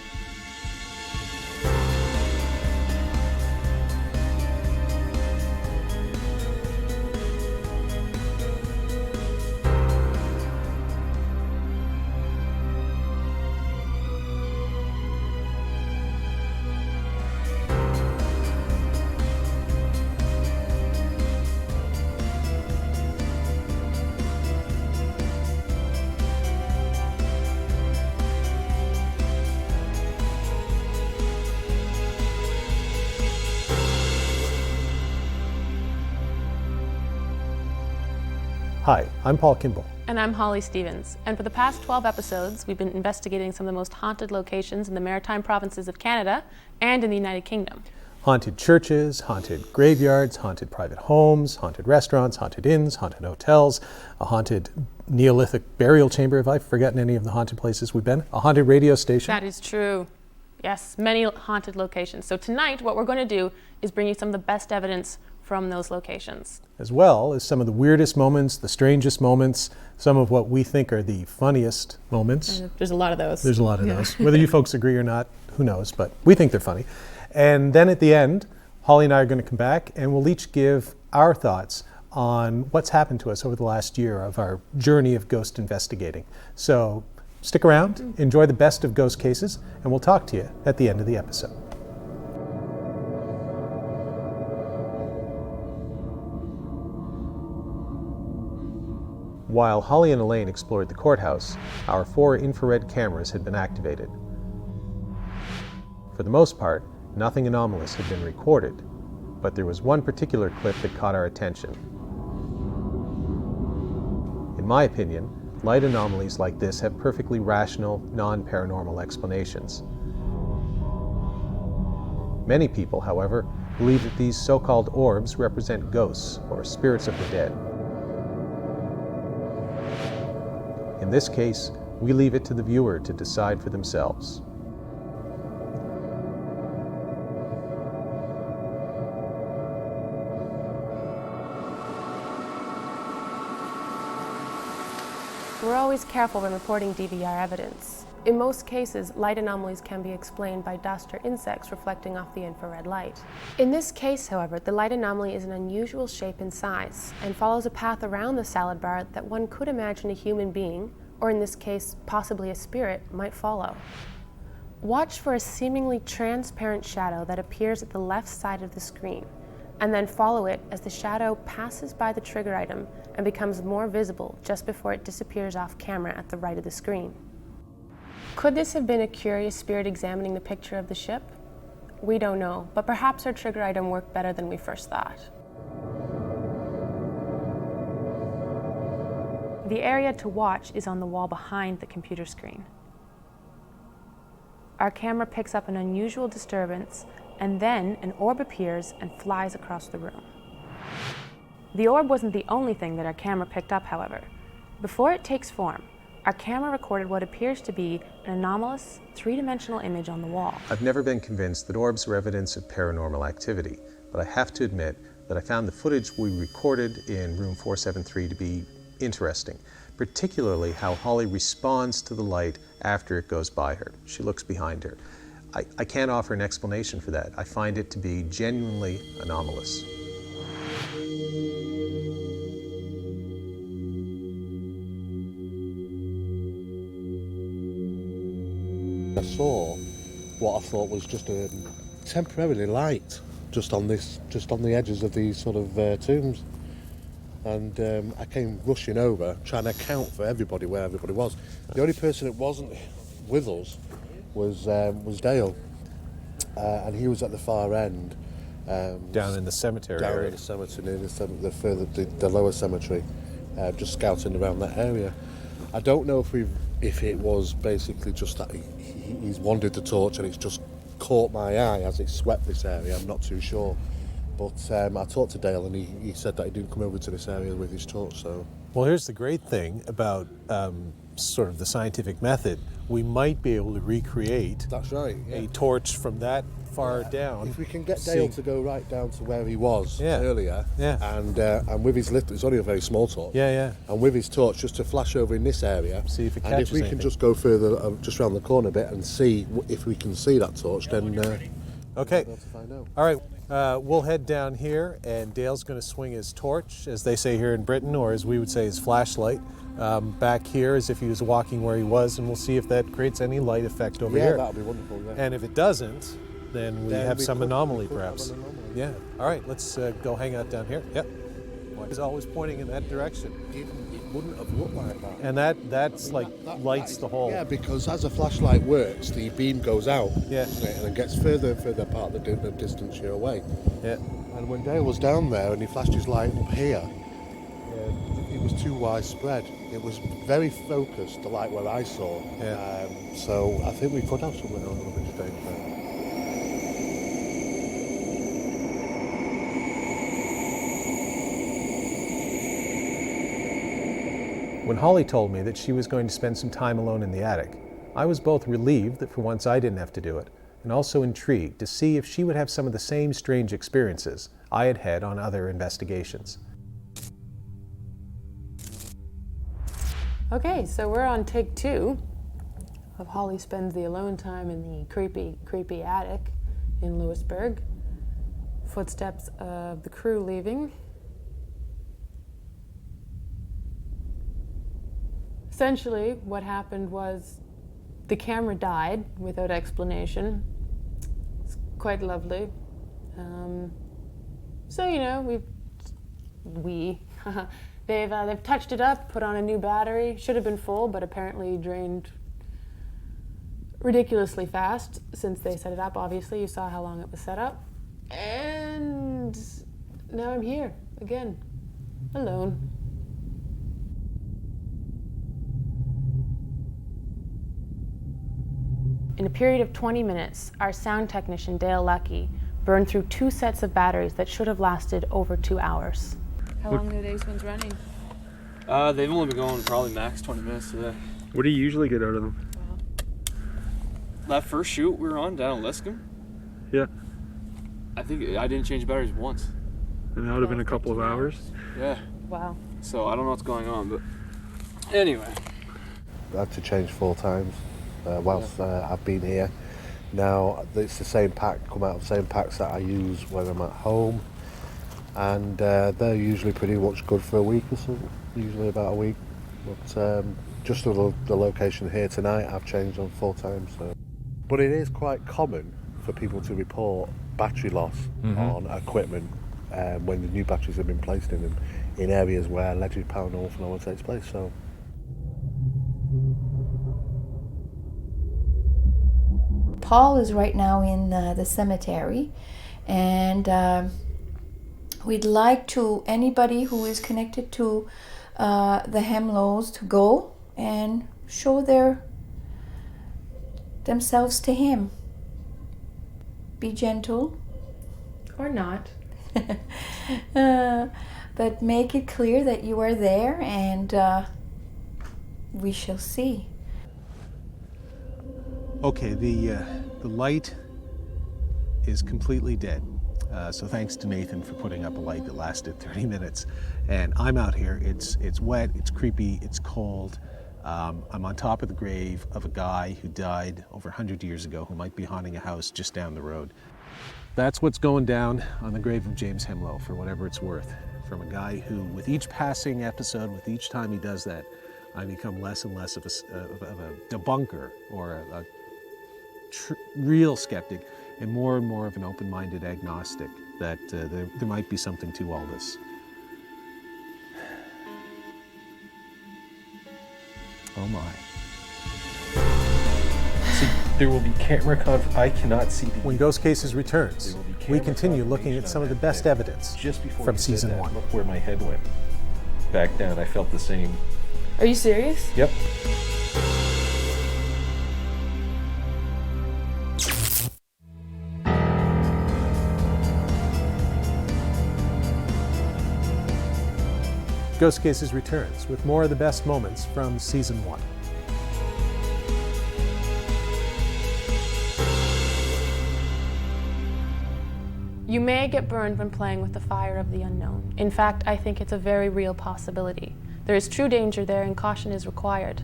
Hi, I'm Paul Kimball. And I'm Holly Stevens. And for the past 12 episodes, we've been investigating some of the most haunted locations in the maritime provinces of Canada and in the United Kingdom. Haunted churches, haunted graveyards, haunted private homes, haunted restaurants, haunted inns, haunted hotels, a haunted Neolithic burial chamber. Have I forgotten any of the haunted places we've been? A haunted radio station. That is true. Yes, many haunted locations. So tonight, what we're going to do is bring you some of the best evidence from those locations. As well as some of the weirdest moments, the strangest moments, some of what we think are the funniest moments. There's a lot of those. There's a lot of those. Whether you folks agree or not, who knows, but we think they're funny. And then at the end, Holly and I are going to come back and we'll each give our thoughts on what's happened to us over the last year of our journey of ghost investigating. So stick around, enjoy the best of ghost cases, and we'll talk to you at the end of the episode. While Holly and Elaine explored the courthouse, our 4 infrared cameras had been activated. For the most part, nothing anomalous had been recorded, but there was one particular clip that caught our attention. In my opinion, light anomalies like this have perfectly rational, non-paranormal explanations. Many people, however, believe that these so-called orbs represent ghosts or spirits of the dead. In this case, we leave it to the viewer to decide for themselves. We're always careful when reporting DVR evidence. In most cases, light anomalies can be explained by dust or insects reflecting off the infrared light. In this case, however, the light anomaly is an unusual shape and size and follows a path around the salad bar that one could imagine a human being, or in this case, possibly a spirit, might follow. Watch for a seemingly transparent shadow that appears at the left side of the screen, and then follow it as the shadow passes by the trigger item and becomes more visible just before it disappears off camera at the right of the screen. Could this have been a curious spirit examining the picture of the ship? We don't know, but perhaps our trigger item worked better than we first thought. The area to watch is on the wall behind the computer screen. Our camera picks up an unusual disturbance, and then an orb appears and flies across the room. The orb wasn't the only thing that our camera picked up, however. Before it takes form, our camera recorded what appears to be an anomalous, 3-dimensional image on the wall. I've never been convinced that orbs are evidence of paranormal activity, but I have to admit that I found the footage we recorded in room 473 to be interesting, particularly how Holly responds to the light after it goes by her. She looks behind her. I can't offer an explanation for that. I find it to be genuinely anomalous. I saw what I thought was just a temporarily light just on the edges of these sort of tombs, and I came rushing over trying to account for everybody where everybody was. The only person that wasn't with us was Dale, and he was at the far end, down in the cemetery down area. in the cemetery near the lower cemetery, just scouting around that area. I don't know if it was basically just that he's wandered the torch and it's just caught my eye as it swept this area. I'm not too sure, but I talked to Dale and he said that he didn't come over to this area with his torch. So, well, here's the great thing about sort of the scientific method. We might be able to recreate that's right, yeah. a torch from that far down. If we can get Dale to go right down to where he was earlier, and with his lift, it's only a very small torch. And with his torch, just to flash over in this area, see if it catches and if we anything. can just go further, just around the corner a bit, and see if we can see that torch, then okay. we'll have to find out. All right, we'll head down here, and Dale's going to swing his torch, as they say here in Britain, or as we would say, his flashlight, back here as if he was walking where he was, and we'll see if that creates any light effect over here. Yeah, that'll be wonderful. Yeah. And if it doesn't, then we have some anomaly, perhaps. Have an anomaly. Yeah. All right, let's go hang out down here. Yep. He's always pointing in that direction. It wouldn't have looked like that. And that's like lights the whole. Yeah, because as a flashlight works, the beam goes out. Yeah. And it gets further and further apart the distance you're away. Yeah. And when Dale was down there and he flashed his light up here, it was too widespread. It was very focused, like what I saw. Yeah. So I think we could have something a little bit strange there. When Holly told me that she was going to spend some time alone in the attic, I was both relieved that for once I didn't have to do it, and also intrigued to see if she would have some of the same strange experiences I had had on other investigations. Okay, so we're on take 2 of Holly spends the alone time in the creepy attic in Lewisburg. Footsteps of the crew leaving. Essentially, what happened was the camera died without explanation. It's quite lovely. So, you know, they've touched it up, put on a new battery. Should have been full, but apparently drained ridiculously fast since they set it up. Obviously, you saw how long it was set up. And now I'm here again, alone. In a period of 20 minutes, our sound technician, Dale Lucky, burned through 2 sets of batteries that should have lasted over 2 hours. How long are these ones running? They've only been going probably max 20 minutes today. What do you usually get out of them? That first shoot we were on down in Liscombe, Yeah. I think I didn't change batteries once. And that would have been a couple of hours? Yeah. Wow. So I don't know what's going on, but anyway. I had to change 4 times whilst I've been here. Now it's the same pack, come out of the same packs that I use when I'm at home, and they're usually pretty much good for a week or so, usually about a week. But just the location here tonight, I've changed them 4 times. So. But it is quite common for people to report battery loss on equipment when the new batteries have been placed in them in areas where alleged paranormal phenomena takes place. So. Paul is right now in the cemetery, and we'd like to anybody who is connected to the Hemlows to go and show themselves to him. Be gentle. Or not. But make it clear that you are there, and we shall see. Okay, the light is completely dead. So thanks to Nathan for putting up a light that lasted 30 minutes. And I'm out here, it's wet, it's creepy, it's cold. I'm on top of the grave of a guy who died over 100 years ago who might be haunting a house just down the road. That's what's going down on the grave of James Hemlow, for whatever it's worth. From a guy who, with each passing episode, with each time he does that, I become less and less of a debunker or a real skeptic, and more of an open-minded agnostic that there might be something to all this. Oh my. See, there will be camera I cannot see the... When Ghost Cases returns, we continue looking at some of the best evidence just before from season 1. Look where my head went. Back down, I felt the same. Are you serious? Yep. Ghost Cases returns with more of the best moments from season 1. You may get burned when playing with the fire of the unknown. In fact, I think it's a very real possibility. There is true danger there and caution is required.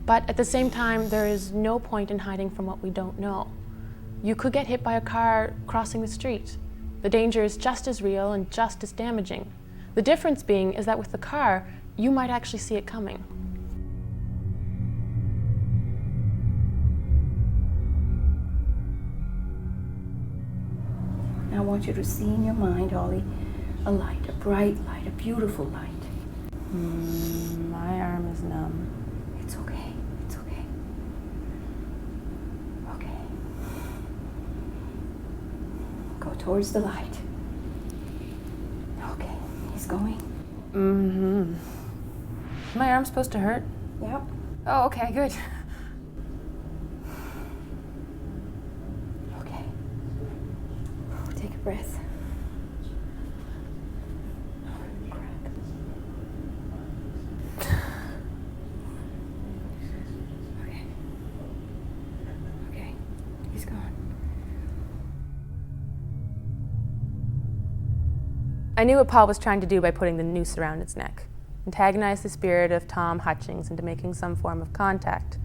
But at the same time, there is no point in hiding from what we don't know. You could get hit by a car crossing the street. The danger is just as real and just as damaging. The difference being is that with the car, you might actually see it coming. Now I want you to see in your mind, Ollie, a light, a bright light, a beautiful light. My arm is numb. It's okay, it's okay. Okay. Go towards the light. Okay, he's going. Mm-hmm. My arm's supposed to hurt? Yep. Oh, okay, good. Okay. Take a breath. Okay. Okay. He's gone. I knew what Paul was trying to do by putting the noose around its neck. Antagonize the spirit of Tom Hutchings into making some form of contact.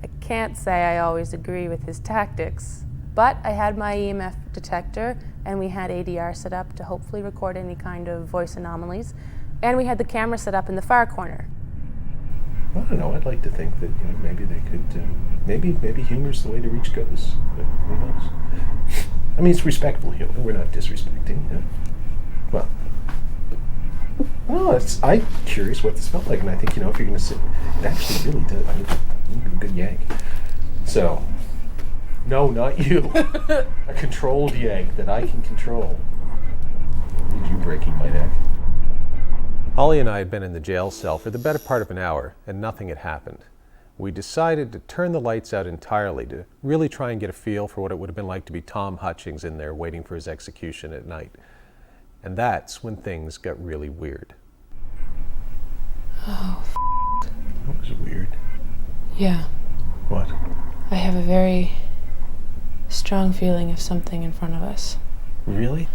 I can't say I always agree with his tactics, but I had my EMF detector and we had ADR set up to hopefully record any kind of voice anomalies, and we had the camera set up in the far corner. I don't know. I'd like to think that maybe they could. Maybe humor's the way to reach ghosts. But who knows? I mean, it's respectful humor. We're not disrespecting. Well, I'm curious what this felt like, and I think if you're going to sit, it actually really does. I mean, you do a good yank. So, no, not you. A controlled yank that I can control. I need you breaking my neck. Holly and I had been in the jail cell for the better part of an hour, and nothing had happened. We decided to turn the lights out entirely to really try and get a feel for what it would have been like to be Tom Hutchings in there waiting for his execution at night. And that's when things got really weird. Oh, That was weird. yeah. What? I have a very strong feeling of something in front of us. Really?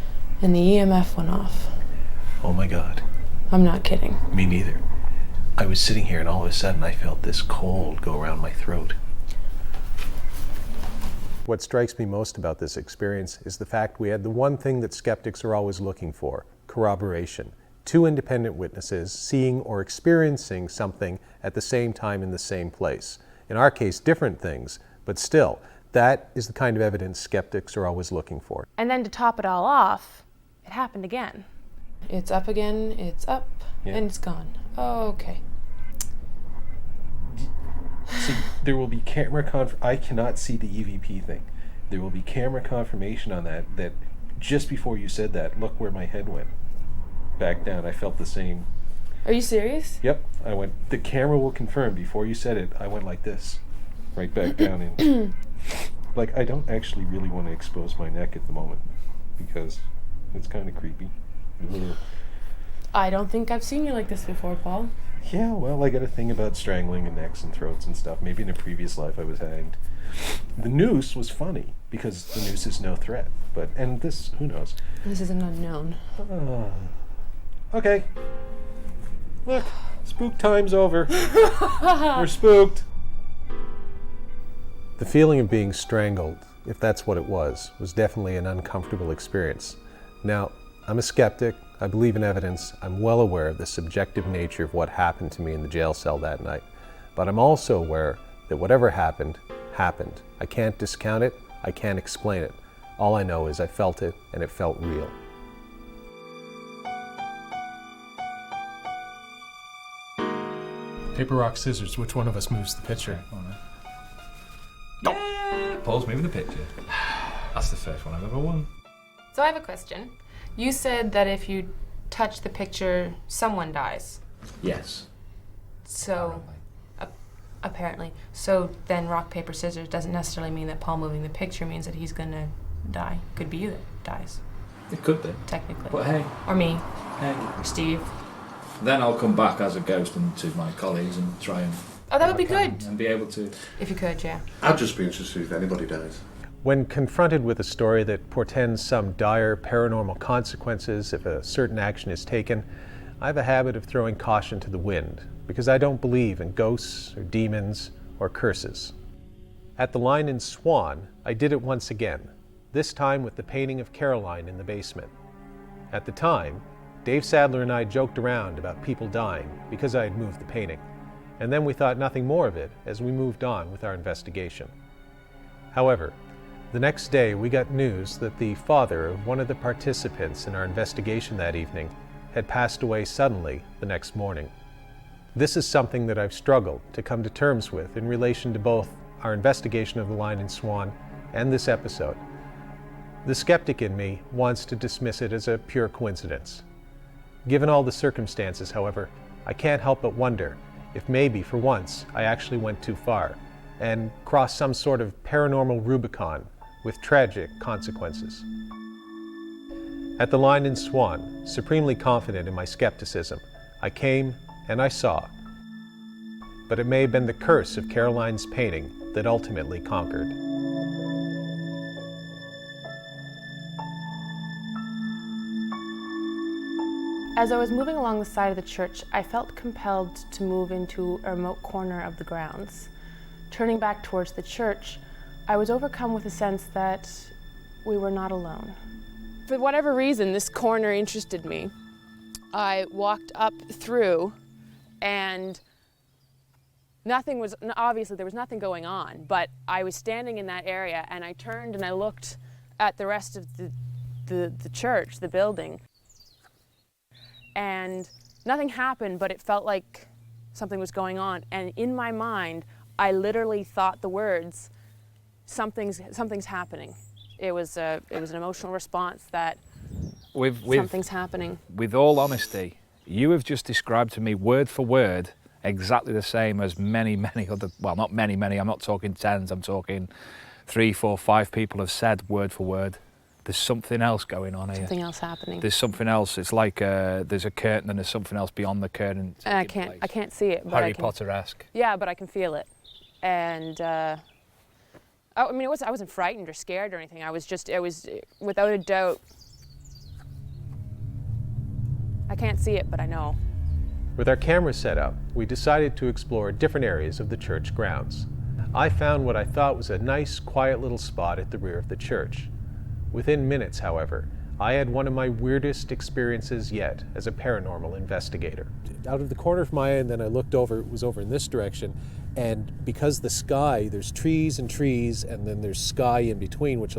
And the EMF went off. Oh my God. I'm not kidding. Me neither. I was sitting here and all of a sudden I felt this cold go around my throat. What strikes me most about this experience is the fact we had the one thing that skeptics are always looking for: corroboration. Two independent witnesses seeing or experiencing something at the same time in the same place. In our case, different things, but still, that is the kind of evidence skeptics are always looking for. And then to top it all off, it happened again. It's up again, it's up, and it's gone. Oh, okay. See, there will be camera I cannot see the EVP thing. There will be camera confirmation on that just before you said that, look where my head went. Back down. I felt the same. Are you serious? Yep. I went, the camera will confirm before you said it, I went like this. Right back down in. Like, I don't actually really want to expose my neck at the moment because it's kind of creepy. Ugh. I don't think I've seen you like this before, Paul. Yeah, well, I got a thing about strangling and necks and throats and stuff. Maybe in a previous life I was hanged. The noose was funny because the noose is no threat. And this, who knows? This is an unknown. Okay. Look, spook time's over. We're spooked. The feeling of being strangled, if that's what it was definitely an uncomfortable experience. Now, I'm a skeptic. I believe in evidence. I'm well aware of the subjective nature of what happened to me in the jail cell that night. But I'm also aware that whatever happened, happened. I can't discount it. I can't explain it. All I know is I felt it, and it felt real. Paper, rock, scissors. Which one of us moves the picture? Yeah, Paul's moving the picture. That's the first one I've ever won. So I have a question. You said that if you touch the picture, someone dies. Yes. So, apparently. So then rock, paper, scissors doesn't necessarily mean that Paul moving the picture means that he's gonna die. Could be you that dies. It could be. Technically. But hey. Or me. Hey. Or Steve. Then I'll come back as a ghost and to my colleagues and try and... Oh, that would be good. And be able to... If you could, yeah. I'd just be interested if anybody dies. When confronted with a story that portends some dire paranormal consequences if a certain action is taken, I have a habit of throwing caution to the wind because I don't believe in ghosts or demons or curses. At the Line in Swan, I did it once again, this time with the painting of Caroline in the basement. At the time, Dave Sadler and I joked around about people dying because I had moved the painting, and then we thought nothing more of it as we moved on with our investigation. However, the next day we got news that the father of one of the participants in our investigation that evening had passed away suddenly the next morning. This is something that I've struggled to come to terms with in relation to both our investigation of the Line in Swan and this episode. The skeptic in me wants to dismiss it as a pure coincidence. Given all the circumstances, however, I can't help but wonder if maybe, for once, I actually went too far and crossed some sort of paranormal Rubicon with tragic consequences. At the Line in Swan, supremely confident in my skepticism, I came and I saw. But it may have been the curse of Caroline's painting that ultimately conquered. As I was moving along the side of the church, I felt compelled to move into a remote corner of the grounds. Turning back towards the church, I was overcome with a sense that we were not alone. For whatever reason, this corner interested me. I walked up through, and obviously there was nothing going on, but I was standing in that area, and I turned and I looked at the rest of the church, the building. And nothing happened, but it felt like something was going on. And in my mind, I literally thought the words, something's happening. It was an emotional response that something's happening. With all honesty, you have just described to me word for word exactly the same as many other, well, not many, I'm not talking tens, I'm talking 3, 4, 5 people have said word for word. There's something else going on here. Something else happening. There's something else. It's like there's a curtain and there's something else beyond the curtain. I can't see it. But Harry Potter-esque. Yeah, but I can feel it. And I wasn't frightened or scared or anything. I was without a doubt. I can't see it, but I know. With our camera set up, we decided to explore different areas of the church grounds. I found what I thought was a nice, quiet little spot at the rear of the church. Within minutes, however, I had one of my weirdest experiences yet as a paranormal investigator. Out of the corner of my eye, and then I looked over, it was over in this direction, and because the sky, there's trees, and then there's sky in between, which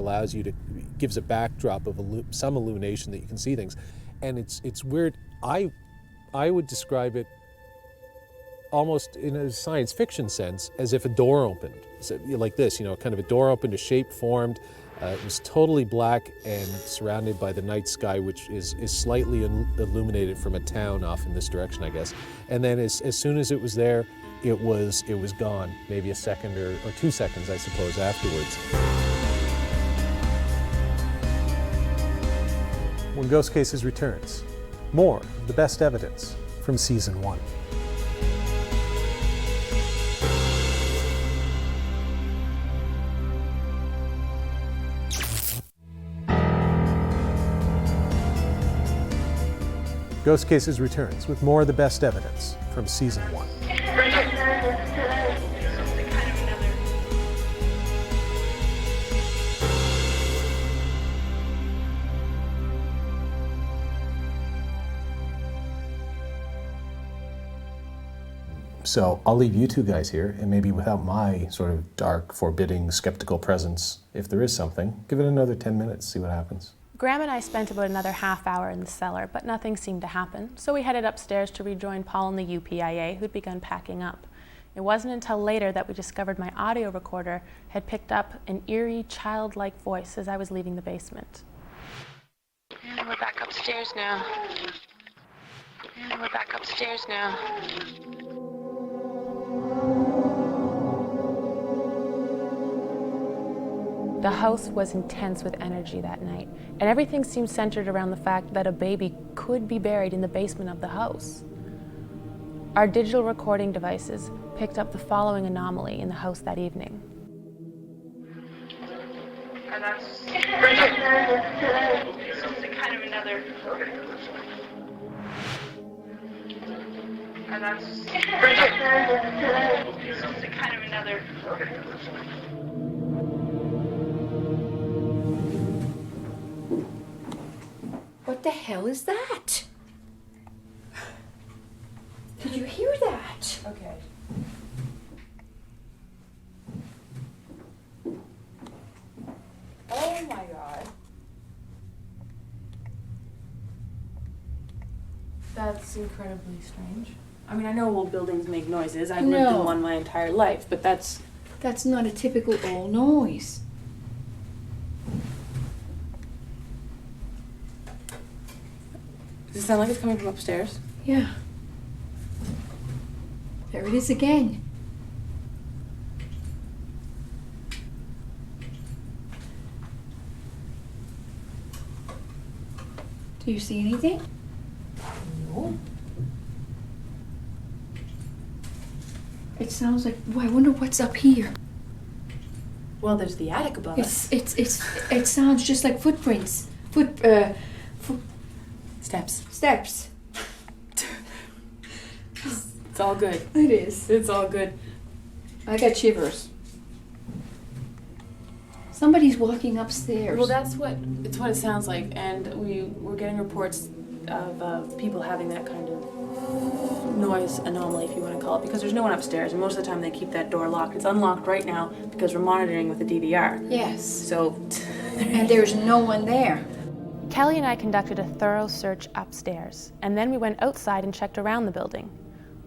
gives a backdrop of some illumination that you can see things. And it's weird. I would describe it almost in a science fiction sense as if a door opened. So, like this, kind of a door opened, a shape formed. It was totally black and surrounded by the night sky, which is slightly illuminated from a town off in this direction, I guess. And then as soon as it was there, it was gone. Maybe a second or 2 seconds, I suppose, afterwards. When Ghost Cases returns, more of the best evidence from Season 1. Ghost Cases returns with more of the best evidence from Season 1. So I'll leave you two guys here, and maybe without my sort of dark, forbidding, skeptical presence, if there is something, give it another 10 minutes, see what happens. Graham and I spent about another half hour in the cellar, but nothing seemed to happen, so we headed upstairs to rejoin Paul and the UPIA, who'd begun packing up. It wasn't until later that we discovered my audio recorder had picked up an eerie, childlike voice as I was leaving the basement. And we're back upstairs now. The house was intense with energy that night, and everything seemed centered around the fact that a baby could be buried in the basement of the house. Our digital recording devices picked up the following anomaly in the house that evening. And that's something kind of another. And that's something kind of another. What the hell is that? Did you hear that? Okay. Oh my God. That's incredibly strange. I mean, I know old buildings make noises. I've lived in one my entire life, but that's not a typical old noise. Does it sound like it's coming from upstairs? Yeah. There it is again. Do you see anything? No. It sounds like, oh, I wonder what's up here. Well, there's the attic above us. It sounds just like footprints. Steps. Steps. It's all good. It is. It's all good. I got shivers. Somebody's walking upstairs. Well, it's what it sounds like, and we're getting reports of people having that kind of noise anomaly, if you want to call it, because there's no one upstairs, and most of the time they keep that door locked. It's unlocked right now because we're monitoring with the DVR. Yes. So, and there's no one there. Kelly and I conducted a thorough search upstairs, and then we went outside and checked around the building.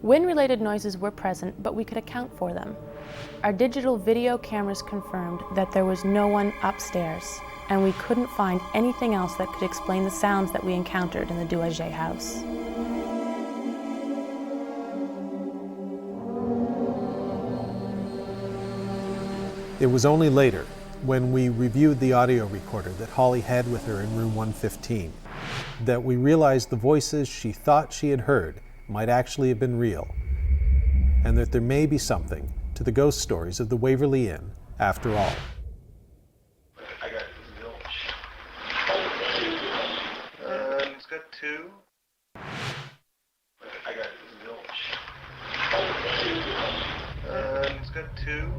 Wind-related noises were present, but we could account for them. Our digital video cameras confirmed that there was no one upstairs, and we couldn't find anything else that could explain the sounds that we encountered in the Douaget house. It was only later, when we reviewed the audio recorder that Holly had with her in room 115, that we realized the voices she thought she had heard might actually have been real, and that there may be something to the ghost stories of the Waverly Inn after all. I got zilch. It's got 2. I got zilch. It's got 2.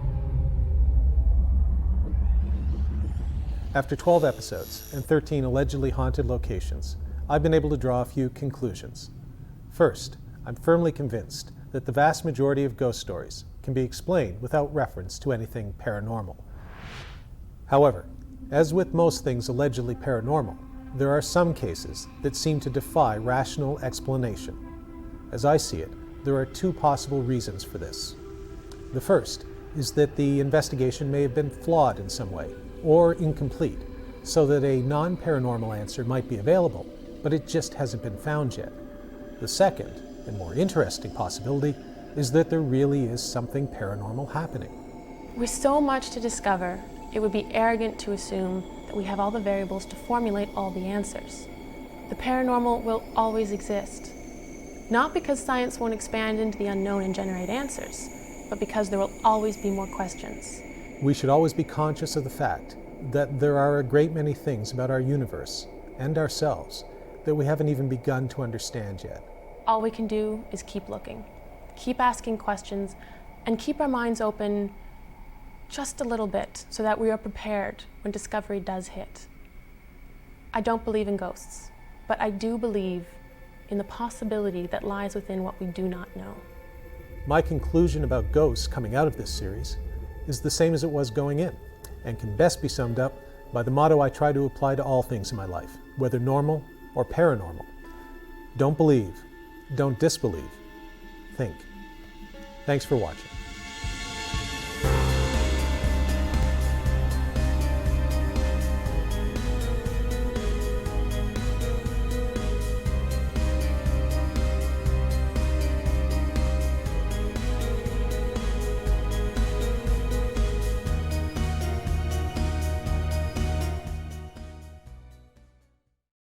After 12 episodes and 13 allegedly haunted locations, I've been able to draw a few conclusions. First, I'm firmly convinced that the vast majority of ghost stories can be explained without reference to anything paranormal. However, as with most things allegedly paranormal, there are some cases that seem to defy rational explanation. As I see it, there are 2 possible reasons for this. The first is that the investigation may have been flawed in some way, or incomplete, so that a non-paranormal answer might be available, but it just hasn't been found yet. The second, and more interesting possibility, is that there really is something paranormal happening. With so much to discover, it would be arrogant to assume that we have all the variables to formulate all the answers. The paranormal will always exist. Not because science won't expand into the unknown and generate answers, but because there will always be more questions. We should always be conscious of the fact that there are a great many things about our universe and ourselves that we haven't even begun to understand yet. All we can do is keep looking, keep asking questions, and keep our minds open just a little bit so that we are prepared when discovery does hit. I don't believe in ghosts, but I do believe in the possibility that lies within what we do not know. My conclusion about ghosts coming out of this series is the same as it was going in, and can best be summed up by the motto I try to apply to all things in my life, whether normal or paranormal. Don't believe, don't disbelieve, think. Thanks for watching.